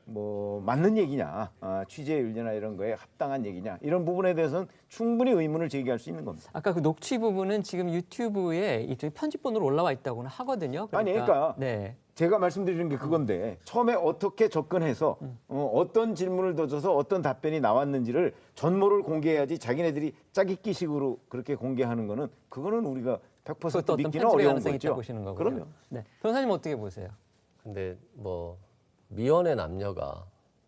뭐 맞는 얘기냐, 취재 윤리나 이런 거에 합당한 얘기냐 이런 부분에 대해서는 충분히 의문을 제기할 수 있는 겁니다. 아까 그 녹취 부분은 지금 유튜브에 이쪽에 편집본으로 올라와 있다고는 하거든요. 그러니까 제가 말씀드리는 게 그건데 처음에 어떻게 접근해서 어떤 질문을 던져서 어떤 답변이 나왔는지를 전모를 공개해야지 자기네들이 짜깁기식으로 그렇게 공개하는 거는 그거는 우리가 100% 믿기는 어려운 거죠. 보시는 거고요. 그럼요. 네. 변호사님 어떻게 보세요? 근데 뭐 미혼의 남녀가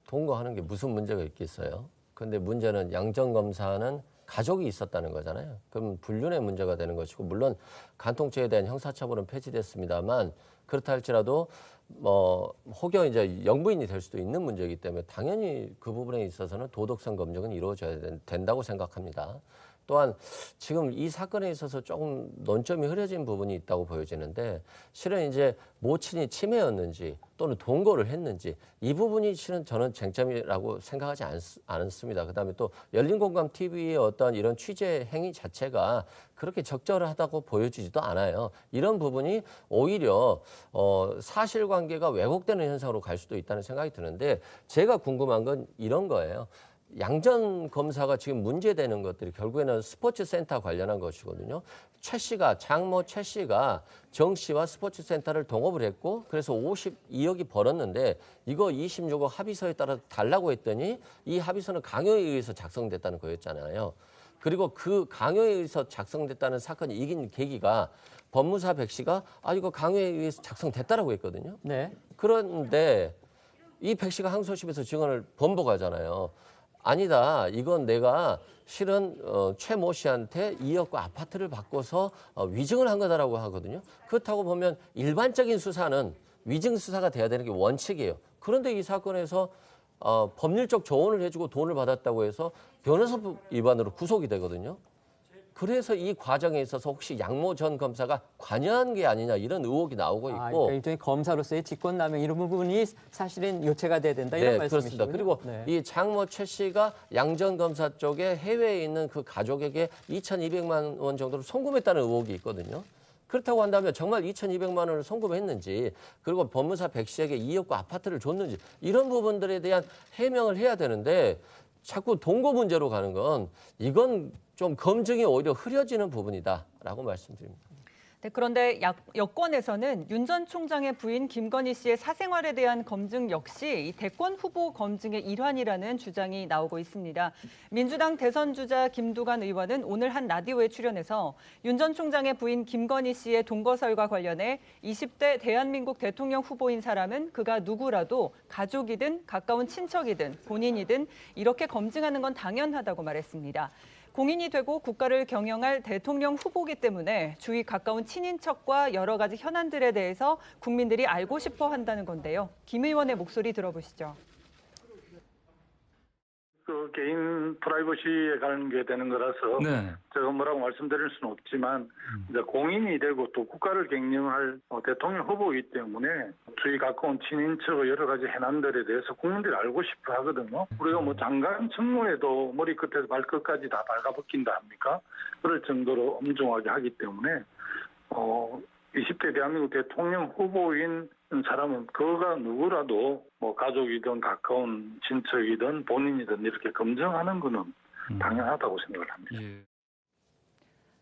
동거하는 게 무슨 문제가 있겠어요? 근데 문제는 양 전 검사는 가족이 있었다는 거잖아요. 그럼 불륜의 문제가 되는 것이고 물론 간통죄에 대한 형사처벌은 폐지됐습니다만 그렇다 할지라도 뭐 혹여 이제 영부인이 될 수도 있는 문제이기 때문에 당연히 그 부분에 있어서는 도덕성 검증은 이루어져야 된다고 생각합니다. 또한 지금 이 사건에 있어서 조금 논점이 흐려진 부분이 있다고 보여지는데 실은 이제 모친이 치매였는지 또는 동거를 했는지 이 부분이 실은 저는 쟁점이라고 생각하지 않습니다. 그다음에 또 열린공감 TV의 어떤 이런 취재 행위 자체가 그렇게 적절하다고 보여지지도 않아요. 이런 부분이 오히려 사실관계가 왜곡되는 현상으로 갈 수도 있다는 생각이 드는데 제가 궁금한 건 이런 거예요. 양 전 검사가 지금 문제되는 것들이 결국에는 스포츠센터 관련한 것이거든요. 장모 최 씨가 정 씨와 스포츠센터를 동업을 했고 그래서 52억이 벌었는데 이거 26억 합의서에 따라 달라고 했더니 이 합의서는 강요에 의해서 작성됐다는 거였잖아요. 그리고 그 강요에 의해서 작성됐다는 사건이 이긴 계기가 법무사 백 씨가 이거 강요에 의해서 작성됐다라고 했거든요. 그런데 이 백 씨가 항소심에서 증언을 번복하잖아요. 아니다. 이건 내가 실은 최모 씨한테 2억과 아파트를 바꿔서 위증을 한 거다라고 하거든요. 그렇다고 보면 일반적인 수사는 위증 수사가 돼야 되는 게 원칙이에요. 그런데 이 사건에서 법률적 조언을 해주고 돈을 받았다고 해서 변호사법 위반으로 구속이 되거든요. 그래서 이 과정에 있어서 혹시 양모 전 검사가 관여한 게 아니냐 이런 의혹이 나오고 있고. 그러니까 일종의 검사로서의 직권남용 이런 부분이 사실은 요체가 돼야 된다 이런 말씀이시죠? 그렇습니다. 그리고 이 장모 최 씨가 양 전 검사 쪽에 해외에 있는 그 가족에게 2,200만 원 정도를 송금했다는 의혹이 있거든요. 그렇다고 한다면 정말 2,200만 원을 송금했는지 그리고 법무사 백 씨에게 2억과 아파트를 줬는지 이런 부분들에 대한 해명을 해야 되는데 자꾸 동거 문제로 가는 건 이건 좀 검증이 오히려 흐려지는 부분이다라고 말씀드립니다. 네, 그런데 여권에서는 윤 전 총장의 부인 김건희 씨의 사생활에 대한 검증 역시 이 대권 후보 검증의 일환이라는 주장이 나오고 있습니다. 민주당 대선 주자 김두관 의원은 오늘 한 라디오에 출연해서 윤 전 총장의 부인 김건희 씨의 동거설과 관련해 20대 대한민국 대통령 후보인 사람은 그가 누구라도 가족이든 가까운 친척이든 본인이든 이렇게 검증하는 건 당연하다고 말했습니다. 공인이 되고 국가를 경영할 대통령 후보기 때문에 주위 가까운 친인척과 여러 가지 현안들에 대해서 국민들이 알고 싶어 한다는 건데요. 김 의원의 목소리 들어보시죠. 그 개인 프라이버시에 관계되는 거라서 제가 뭐라고 말씀드릴 수는 없지만 이제 공인이 되고 또 국가를 경영할 대통령 후보이기 때문에 주위 가까운 친인척의 여러 가지 현안들에 대해서 국민들이 알고 싶어 하거든요. 우리가 뭐 장관 청문회도 머리끝에서 발끝까지 다 발가벗긴다 합니까? 그럴 정도로 엄중하게 하기 때문에 20대 대한민국 대통령 후보인 사람은 그가 누구라도 뭐 가족이든 가까운 친척이든 본인이든 이렇게 검증하는 거는 당연하다고 생각을 합니다.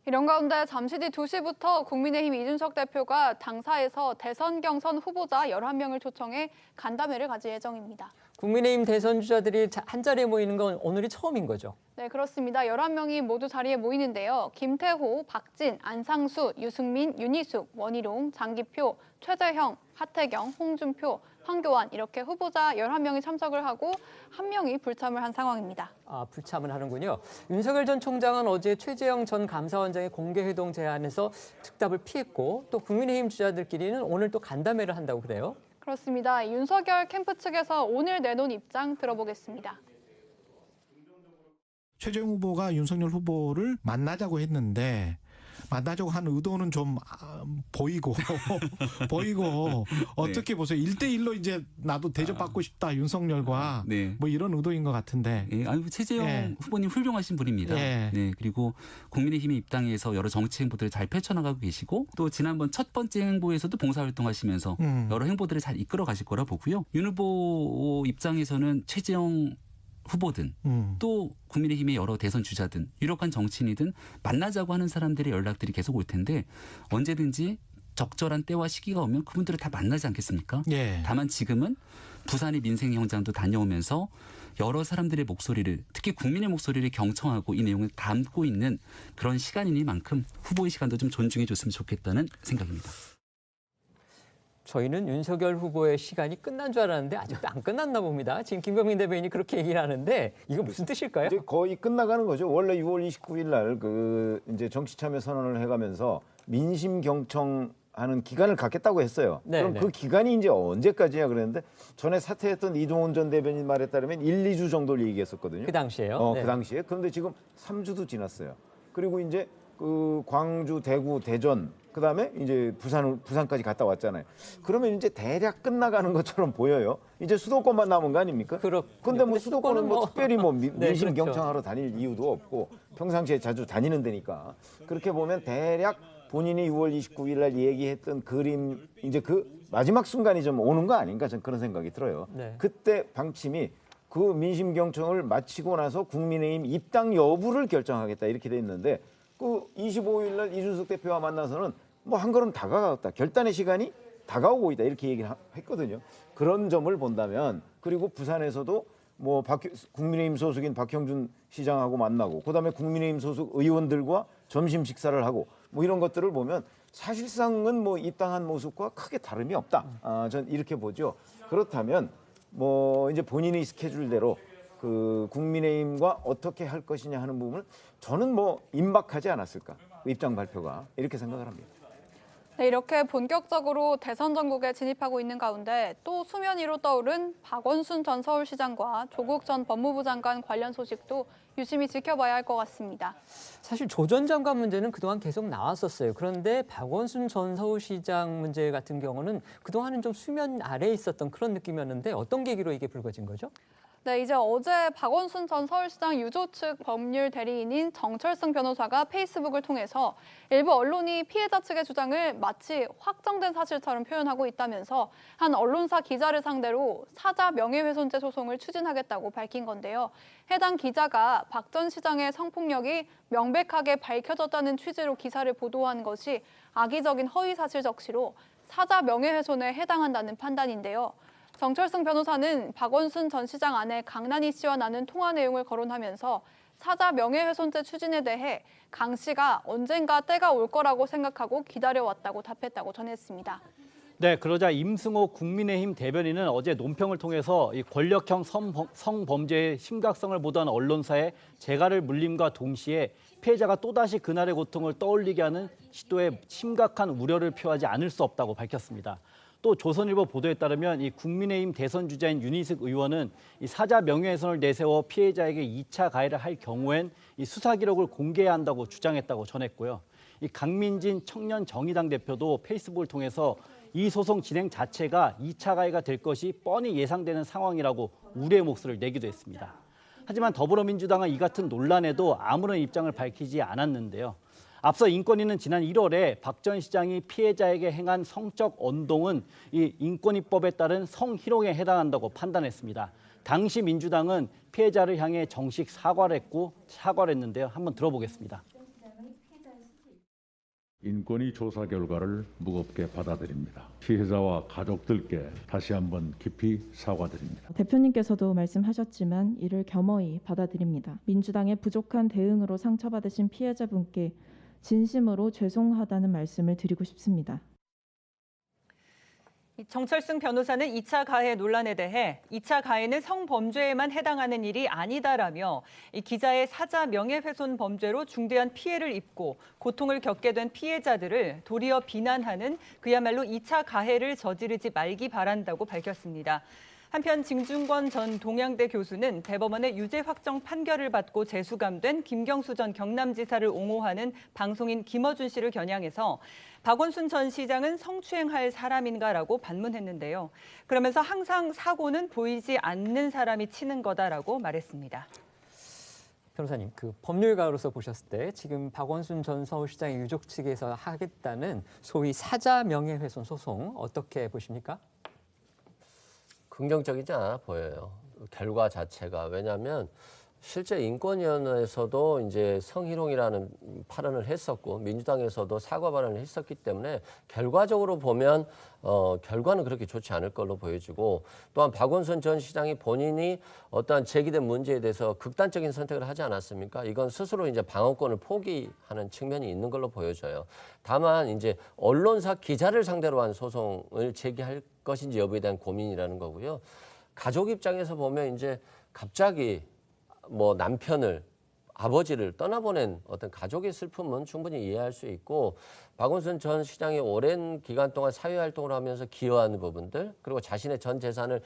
이런 가운데 잠시 뒤 2시부터 국민의힘 이준석 대표가 당사에서 대선 경선 후보자 11명을 초청해 간담회를 가질 예정입니다. 국민의힘 대선 주자들이 한자리에 모이는 건 오늘이 처음인 거죠? 네, 그렇습니다. 11명이 모두 자리에 모이는데요. 김태호, 박진, 안상수, 유승민, 윤희숙, 원희룡, 장기표, 최재형, 하태경, 홍준표, 황교안 이렇게 후보자 11명이 참석을 하고 1명이 불참을 한 상황입니다. 불참을 하는군요. 윤석열 전 총장은 어제 최재형 전 감사원장의 공개회동 제안에서 즉답을 피했고 또 국민의힘 주자들끼리는 오늘 또 간담회를 한다고 그래요? 그렇습니다. 윤석열 캠프 측에서 오늘 내놓은 입장 들어보겠습니다. 최재형 후보가 윤석열 후보를 만나자고 했는데 만나자고 한 의도는 좀 보이고 어떻게 보세요? 1대1로 이제 나도 대접받고 싶다 윤석열과 뭐 이런 의도인 것 같은데. 최재형 후보님 훌륭하신 분입니다. 네, 그리고 국민의힘의 입당에서 여러 정치 행보들을 잘 펼쳐나가고 계시고 또 지난번 첫 번째 행보에서도 봉사활동하시면서 여러 행보들을 잘 이끌어 가실 거라 보고요. 윤 후보 입장에서는 최재형 후보든 또 국민의힘의 여러 대선 주자든 유력한 정치인이든 만나자고 하는 사람들의 연락들이 계속 올 텐데 언제든지 적절한 때와 시기가 오면 그분들을 다 만나지 않겠습니까? 다만 지금은 부산의 민생 현장도 다녀오면서 여러 사람들의 목소리를 특히 국민의 목소리를 경청하고 이 내용을 담고 있는 그런 시간이니만큼 후보의 시간도 좀 존중해 줬으면 좋겠다는 생각입니다. 저희는 윤석열 후보의 시간이 끝난 줄 알았는데 아직도 안 끝났나 봅니다. 지금 김병민 대변인이 그렇게 얘기를 하는데 이거 무슨 뜻일까요? 이제 거의 끝나가는 거죠. 원래 6월 29일 날 이제 정치 참여 선언을 해가면서 민심 경청하는 기간을 갖겠다고 했어요. 그럼 그 기간이 이제 언제까지냐 그랬는데 전에 사퇴했던 이종훈 전 대변인 말에 따르면 1, 2주 정도를 얘기했었거든요. 그 당시에요? 그 당시에. 그런데 지금 3주도 지났어요. 그리고 이제 광주, 대구, 대전 그다음에 이제 부산까지 갔다 왔잖아요. 그러면 이제 대략 끝나가는 것처럼 보여요. 이제 수도권만 남은 거 아닙니까? 그런데 뭐 수도권은 뭐 특별히 뭐 민심 경청하러 다닐 이유도 없고 평상시에 자주 다니는 데니까 그렇게 보면 대략 본인이 6월 29일 날 얘기했던 그림 이제 그 마지막 순간이 좀 오는 거 아닌가 저는 그런 생각이 들어요. 그때 방침이 그 민심 경청을 마치고 나서 국민의힘 입당 여부를 결정하겠다 이렇게 돼 있는데 그 25일 날 이준석 대표와 만나서는 뭐 한 걸음 다가갔다. 결단의 시간이 다가오고 있다. 이렇게 얘기를 했거든요. 그런 점을 본다면 그리고 부산에서도 뭐 국민의힘 소속인 박형준 시장하고 만나고 그다음에 국민의힘 소속 의원들과 점심 식사를 하고 뭐 이런 것들을 보면 사실상은 뭐 입당한 모습과 크게 다름이 없다. 전 이렇게 보죠. 그렇다면 뭐 이제 본인의 스케줄대로 그 국민의힘과 어떻게 할 것이냐 하는 부분을 저는 뭐 임박하지 않았을까 입장 발표가 이렇게 생각을 합니다. 네, 이렇게 본격적으로 대선 전국에 진입하고 있는 가운데 또 수면 위로 떠오른 박원순 전 서울시장과 조국 전 법무부 장관 관련 소식도 유심히 지켜봐야 할 것 같습니다. 사실 조 전 장관 문제는 그동안 계속 나왔었어요. 그런데 박원순 전 서울시장 문제 같은 경우는 그동안은 좀 수면 아래에 있었던 그런 느낌이었는데 어떤 계기로 이게 불거진 거죠? 네, 이제 어제 박원순 전 서울시장 유조 측 법률 대리인인 정철승 변호사가 페이스북을 통해서 일부 언론이 피해자 측의 주장을 마치 확정된 사실처럼 표현하고 있다면서 한 언론사 기자를 상대로 사자 명예훼손죄 소송을 추진하겠다고 밝힌 건데요. 해당 기자가 박 전 시장의 성폭력이 명백하게 밝혀졌다는 취지로 기사를 보도한 것이 악의적인 허위사실 적시로 사자 명예훼손에 해당한다는 판단인데요. 정철승 변호사는 박원순 전 시장 아내 강난희 씨와 나눈 통화 내용을 거론하면서 사자 명예훼손죄 추진에 대해 강 씨가 언젠가 때가 올 거라고 생각하고 기다려왔다고 답했다고 전했습니다. 네, 그러자 임승호 국민의힘 대변인은 어제 논평을 통해서 이 권력형 성범죄의 심각성을 보도한 언론사의 재갈을 물림과 동시에 피해자가 또다시 그날의 고통을 떠올리게 하는 시도에 심각한 우려를 표하지 않을 수 없다고 밝혔습니다. 또 조선일보 보도에 따르면 이 국민의힘 대선 주자인 윤희숙 의원은 이 사자 명예훼손을 내세워 피해자에게 2차 가해를 할 경우엔 이 수사 기록을 공개해야 한다고 주장했다고 전했고요. 이 강민진 청년정의당 대표도 페이스북을 통해서 이 소송 진행 자체가 2차 가해가 될 것이 뻔히 예상되는 상황이라고 우려의 목소리를 내기도 했습니다. 하지만 더불어민주당은 이 같은 논란에도 아무런 입장을 밝히지 않았는데요. 앞서 인권위는 지난 1월에 박 전 시장이 피해자에게 행한 성적 언동은 이 인권위법에 따른 성희롱에 해당한다고 판단했습니다. 당시 민주당은 피해자를 향해 정식 사과를 했는데요. 한번 들어보겠습니다. 인권위 조사 결과를 무겁게 받아들입니다. 피해자와 가족들께 다시 한번 깊이 사과드립니다. 대표님께서도 말씀하셨지만 이를 겸허히 받아들입니다. 민주당의 부족한 대응으로 상처받으신 피해자분께 진심으로 죄송하다는 말씀을 드리고 싶습니다. 정철승 변호사는 2차 가해 논란에 대해 2차 가해는 성범죄에만 해당하는 일이 아니다라며 이 기자의 사자 명예훼손 범죄로 중대한 피해를 입고 고통을 겪게 된 피해자들을 도리어 비난하는 그야말로 2차 가해를 저지르지 말기 바란다고 밝혔습니다. 한편 징중권 전 동양대 교수는 대법원의 유죄 확정 판결을 받고 재수감된 김경수 전 경남지사를 옹호하는 방송인 김어준 씨를 겨냥해서 박원순 전 시장은 성추행할 사람인가라고 반문했는데요. 그러면서 항상 사고는 보이지 않는 사람이 치는 거다라고 말했습니다. 변호사님, 그 법률가로서 보셨을 때 지금 박원순 전 서울시장의 유족 측에서 하겠다는 소위 사자 명예훼손 소송 어떻게 보십니까? 긍정적이지 않아 보여요. 결과 자체가. 왜냐하면 실제 인권위원회에서도 이제 성희롱이라는 발언을 했었고 민주당에서도 사과 발언을 했었기 때문에 결과적으로 보면 결과는 그렇게 좋지 않을 걸로 보여지고, 또한 박원순 전 시장이 본인이 어떠한 제기된 문제에 대해서 극단적인 선택을 하지 않았습니까? 이건 스스로 이제 방어권을 포기하는 측면이 있는 걸로 보여져요. 다만 이제 언론사 기자를 상대로 한 소송을 제기할 것인지 여부에 대한 고민이라는 거고요. 가족 입장에서 보면 이제 갑자기 뭐 남편을, 아버지를 떠나보낸 어떤 가족의 슬픔은 충분히 이해할 수 있고, 박원순 전 시장이 오랜 기간 동안 사회활동을 하면서 기여한 부분들, 그리고 자신의 전 재산을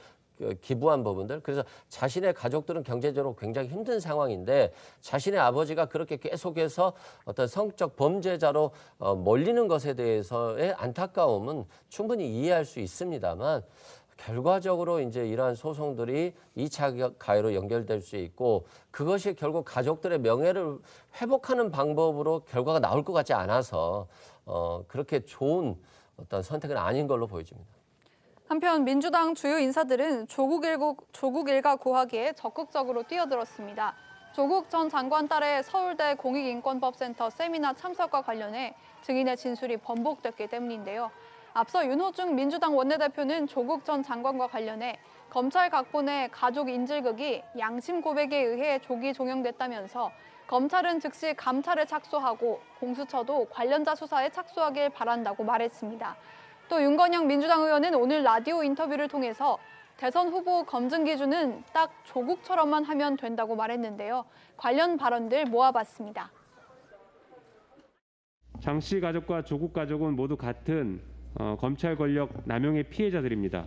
기부한 부분들, 그래서 자신의 가족들은 경제적으로 굉장히 힘든 상황인데 자신의 아버지가 그렇게 계속해서 어떤 성적 범죄자로 몰리는 것에 대해서의 안타까움은 충분히 이해할 수 있습니다만, 결과적으로 이제 이러한 소송들이 2차 가해로 연결될 수 있고, 그것이 결국 가족들의 명예를 회복하는 방법으로 결과가 나올 것 같지 않아서 그렇게 좋은 어떤 선택은 아닌 걸로 보여집니다. 한편 민주당 주요 인사들은 조국 일가 구하기에 적극적으로 뛰어들었습니다. 조국 전 장관 딸의 서울대 공익인권법센터 세미나 참석과 관련해 증인의 진술이 번복됐기 때문인데요. 앞서 윤호중 민주당 원내대표는 조국 전 장관과 관련해 검찰 각본의 가족 인질극이 양심 고백에 의해 조기 종영됐다면서 검찰은 즉시 감찰에 착수하고 공수처도 관련자 수사에 착수하길 바란다고 말했습니다. 또 윤건영 민주당 의원은 오늘 라디오 인터뷰를 통해서 대선 후보 검증 기준은 딱 조국처럼만 하면 된다고 말했는데요. 관련 발언들 모아봤습니다. 장 씨 가족과 조국 가족은 모두 같은 검찰 권력 남용의 피해자들입니다.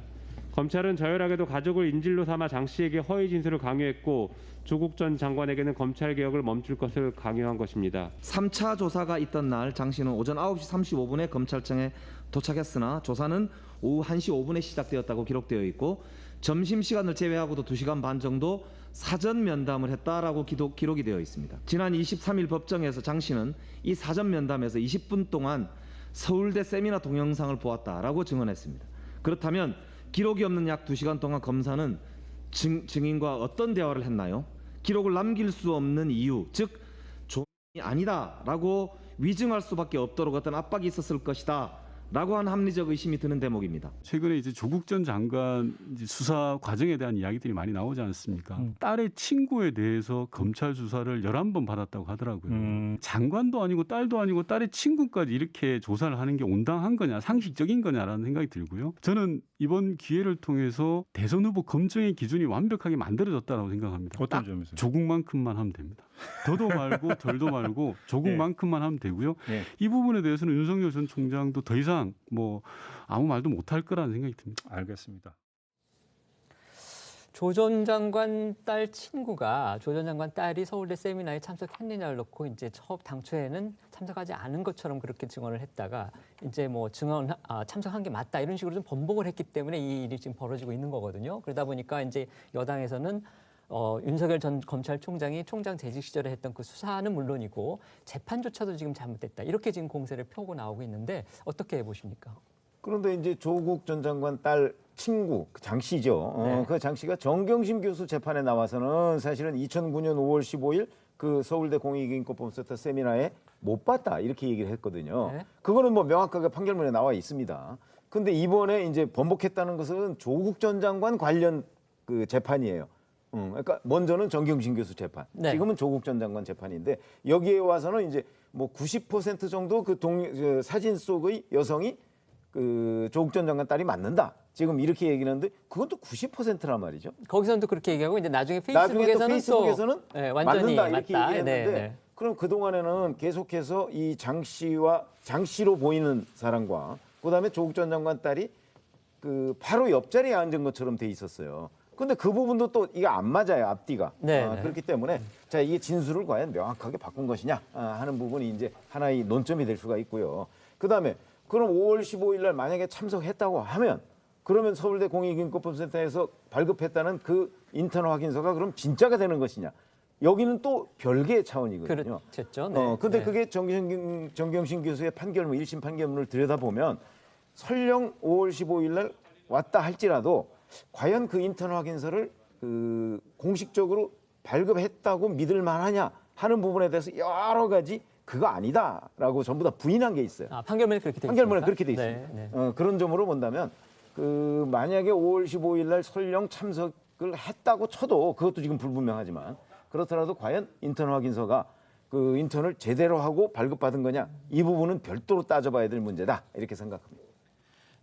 검찰은 저열하게도 가족을 인질로 삼아 장 씨에게 허위 진술을 강요했고 조국 전 장관에게는 검찰 개혁을 멈출 것을 강요한 것입니다. 3차 조사가 있던 날 장 씨는 오전 9시 35분에 검찰청에 도착했으나 조사는 오후 1시 5분에 시작되었다고 기록되어 있고, 점심시간을 제외하고도 2시간 반 정도 사전 면담을 했다라고 기록이 되어 있습니다. 지난 23일 법정에서 장 씨는 이 사전 면담에서 20분 동안 서울대 세미나 동영상을 보았다라고 증언했습니다. 그렇다면 기록이 없는 약 2시간 동안 검사는 증인과 어떤 대화를 했나요? 기록을 남길 수 없는 이유, 즉 조문이 아니다라고 위증할 수밖에 없도록 어떤 압박이 있었을 것이다 라고 한 합리적 의심이 드는 대목입니다. 최근에 이제 조국 전 장관 수사 과정에 대한 이야기들이 많이 나오지 않습니까? 딸의 친구에 대해서 검찰 수사를 11번 받았다고 하더라고요. 장관도 아니고 딸도 아니고 딸의 친구까지 이렇게 조사를 하는 게 온당한 거냐, 상식적인 거냐라는 생각이 들고요. 저는 이번 기회를 통해서 대선 후보 검증의 기준이 완벽하게 만들어졌다고 생각합니다. 어떤 점에서요? 조국만큼만 하면 됩니다. 더도 말고 덜도 말고 조국만큼만 하면 되고요. 이 부분에 대해서는 윤석열 전 총장도 더 이상 뭐 아무 말도 못할 거라는 생각이 듭니다. 알겠습니다. 조 전 장관 딸 친구가 조 전 장관 딸이 서울대 세미나에 참석했느냐를 놓고 이제 당초에는 참석하지 않은 것처럼 그렇게 증언을 했다가 이제 뭐 참석한 게 맞다 이런 식으로 좀 번복을 했기 때문에 이 일이 지금 벌어지고 있는 거거든요. 그러다 보니까 이제 여당에서는 윤석열 전 검찰총장이 총장 재직 시절에 했던 그 수사는 물론이고 재판조차도 지금 잘못됐다 이렇게 지금 공세를 펴고 나오고 있는데 어떻게 보십니까? 그런데 이제 조국 전 장관 딸 친구 장 씨죠. 네. 그 장 씨가 정경심 교수 재판에 나와서는 사실은 2009년 5월 15일 그 서울대 공익인권법센터 세미나에 못 봤다 이렇게 얘기를 했거든요. 네. 그거는 뭐 명확하게 판결문에 나와 있습니다. 근데 이번에 이제 번복했다는 것은 조국 전 장관 관련 그 재판이에요. 그러니까 먼저는 정경심 교수 재판, 네. 지금은 조국 전 장관 재판인데 여기에 와서는 이제 뭐 90% 정도 그 사진 속의 여성이 그 조국 전 장관 딸이 맞는다. 지금 이렇게 얘기하는데 그건 또 90%란 말이죠. 거기서는 또 그렇게 얘기하고 이제 나중에 나중에 또 페이스북에서는 네, 완전히 맞는다 이렇게 맞다. 얘기했는데 네. 그럼 그동안에는 계속해서 이 장 씨로 보이는 사람과 그다음에 조국 전 장관 딸이 그 바로 옆자리에 앉은 것처럼 돼 있었어요. 근데 그 부분도 또 이게 안 맞아요, 앞뒤가. 네, 그렇기 때문에 자, 이게 진술을 과연 명확하게 바꾼 것이냐 하는 부분이 이제 하나의 논점이 될 수가 있고요. 그다음에 그럼 5월 15일 날 만약에 참석했다고 하면 그러면 서울대 공익인권법센터에서 발급했다는 그 인턴 확인서가 그럼 진짜가 되는 것이냐? 여기는 또 별개의 차원이거든요. 그렇죠. 네. 근데 네. 그게 정경심 교수의 판결문, 1심 판결문을 들여다보면 설령 5월 15일 날 왔다 할지라도 과연 그 인턴 확인서를 그 공식적으로 발급했다고 믿을 만하냐 하는 부분에 대해서 여러 가지 그거 아니다라고 전부 다 부인한 게 있어요. 판결문에 그렇게 돼 있습니까? 판결문에 그렇게 돼 있습니다. 네. 그런 점으로 본다면 그 만약에 5월 15일 날 설령 참석을 했다고 쳐도 그것도 지금 불분명하지만 그렇더라도 과연 인턴 확인서가 그 인턴을 제대로 하고 발급받은 거냐 이 부분은 별도로 따져봐야 될 문제다 이렇게 생각합니다.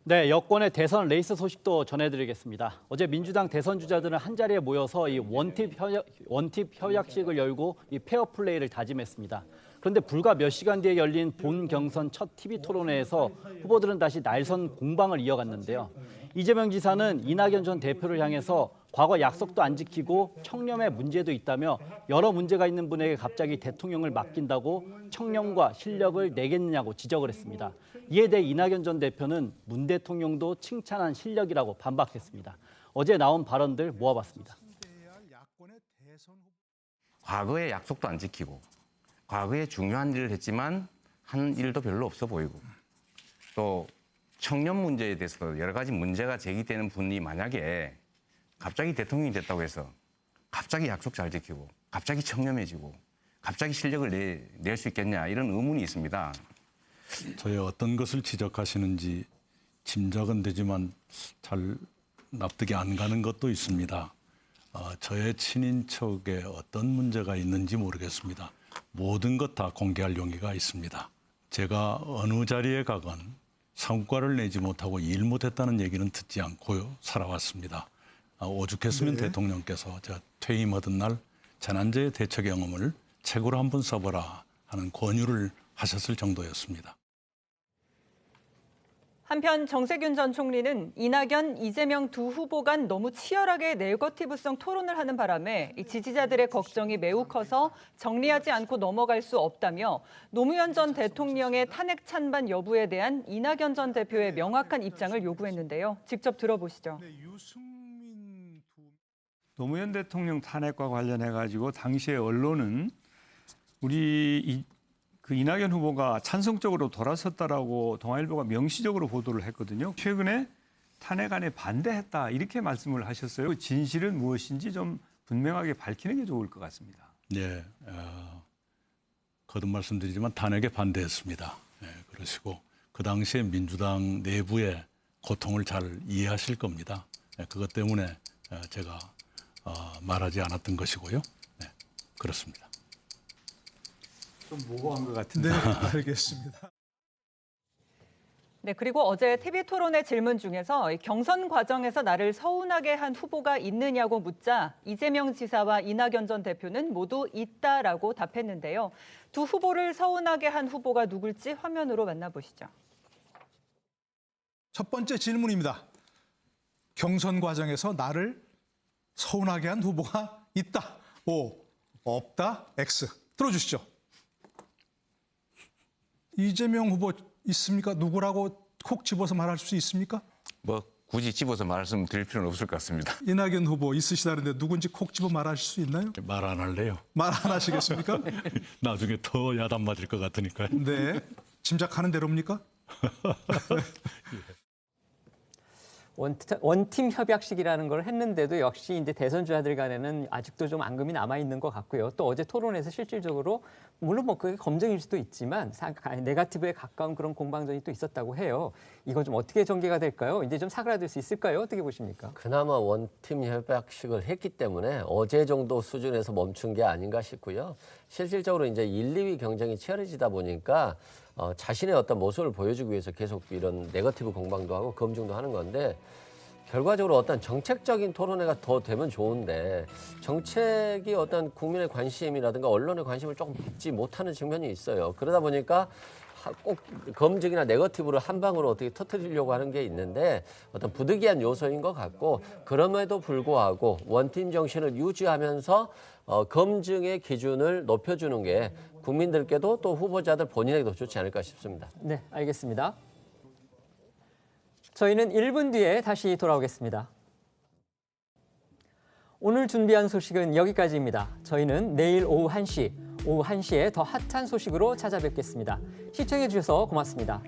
네, 여권의 대선 레이스 소식도 전해드리겠습니다. 어제 민주당 대선 주자들은 한 자리에 모여서 이 원팁 협약식을 열고 이 페어플레이를 다짐했습니다. 그런데 불과 몇 시간 뒤에 열린 본 경선 첫 TV 토론회에서 후보들은 다시 날선 공방을 이어갔는데요. 이재명 지사는 이낙연 전 대표를 향해서 과거 약속도 안 지키고 청렴에 문제도 있다며 여러 문제가 있는 분에게 갑자기 대통령을 맡긴다고 청렴과 실력을 내겠느냐고 지적을 했습니다. 이에 대해 이낙연 전 대표는 문 대통령도 칭찬한 실력이라고 반박했습니다. 어제 나온 발언들 모아봤습니다. 과거에 약속도 안 지키고 과거에 중요한 일을 했지만 한 일도 별로 없어 보이고 또 청년 문제에 대해서 여러 가지 문제가 제기되는 분이 만약에 갑자기 대통령이 됐다고 해서 갑자기 약속 잘 지키고 갑자기 청렴해지고 갑자기 실력을 낼 수 있겠냐 이런 의문이 있습니다. 저의 어떤 것을 지적하시는지 짐작은 되지만 잘 납득이 안 가는 것도 있습니다. 저의 친인척에 어떤 문제가 있는지 모르겠습니다. 모든 것 다 공개할 용의가 있습니다. 제가 어느 자리에 가건 성과를 내지 못하고 일 못했다는 얘기는 듣지 않고 살아왔습니다. 오죽했으면 대통령께서 저 퇴임하던 날 재난재해 대처 경험을 책으로 한번 써보라 하는 권유를 하셨을 정도였습니다. 한편 정세균 전 총리는 이낙연, 이재명 두 후보 간 너무 치열하게 네거티브성 토론을 하는 바람에 지지자들의 걱정이 매우 커서 정리하지 않고 넘어갈 수 없다며 노무현 전 대통령의 탄핵 찬반 여부에 대한 이낙연 전 대표의 명확한 입장을 요구했는데요. 직접 들어보시죠. 노무현 대통령 탄핵과 관련해가지고 당시의 언론은 우리 그 이낙연 후보가 찬성적으로 돌아섰다라고 동아일보가 명시적으로 보도를 했거든요. 최근에 탄핵안에 반대했다 이렇게 말씀을 하셨어요. 진실은 무엇인지 좀 분명하게 밝히는 게 좋을 것 같습니다. 네, 거듭 말씀드리지만 탄핵에 반대했습니다. 네, 그러시고 그 당시에 민주당 내부의 고통을 잘 이해하실 겁니다. 네, 그것 때문에 제가 말하지 않았던 것이고요. 네, 그렇습니다. 좀 모호한 것 같은데. 네, 알겠습니다. 네, 그리고 어제 TV 토론의 질문 중에서 경선 과정에서 나를 서운하게 한 후보가 있느냐고 묻자 이재명 지사와 이낙연 전 대표는 모두 있다라고 답했는데요. 두 후보를 서운하게 한 후보가 누굴지 화면으로 만나보시죠. 첫 번째 질문입니다. 경선 과정에서 나를 서운하게 한 후보가 있다. O, 없다. X. 들어주시죠. 이재명 후보 있습니까? 누구라고 콕 집어서 말할 수 있습니까? 뭐 굳이 집어서 말씀드릴 필요는 없을 것 같습니다. 이낙연 후보 있으시다는데 누군지 콕 집어 말하실 수 있나요? 말 안 할래요. 말 안 하시겠습니까? 나중에 더 야단 맞을 것 같으니까요. 네. 짐작하는 대로입니까? 원팀 협약식이라는 걸 했는데도 역시 이제 대선 주자들 간에는 아직도 좀 앙금이 남아 있는 것 같고요. 또 어제 토론에서 실질적으로 물론 뭐 그게 검증일 수도 있지만 네거티브에 가까운 그런 공방전이 또 있었다고 해요. 이건 좀 어떻게 전개가 될까요? 이제 좀 사그라들 수 있을까요? 어떻게 보십니까? 그나마 원팀 협약식을 했기 때문에 어제 정도 수준에서 멈춘 게 아닌가 싶고요. 실질적으로 이제 1, 2위 경쟁이 치열해지다 보니까 자신의 어떤 모습을 보여주기 위해서 계속 이런 네거티브 공방도 하고 검증도 하는 건데 결과적으로 어떤 정책적인 토론회가 더 되면 좋은데 정책이 어떤 국민의 관심이라든가 언론의 관심을 조금 받지 못하는 측면이 있어요. 그러다 보니까 꼭 검증이나 네거티브를 한 방으로 어떻게 터뜨리려고 하는 게 있는데 어떤 부득이한 요소인 것 같고 그럼에도 불구하고 원팀 정신을 유지하면서 검증의 기준을 높여주는 게 국민들께도 또 후보자들 본인에게도 좋지 않을까 싶습니다. 네, 알겠습니다. 저희는 1분 뒤에 다시 돌아오겠습니다. 오늘 준비한 소식은 여기까지입니다. 저희는 내일 오후 1시에 더 핫한 소식으로 찾아뵙겠습니다. 시청해 주셔서 고맙습니다.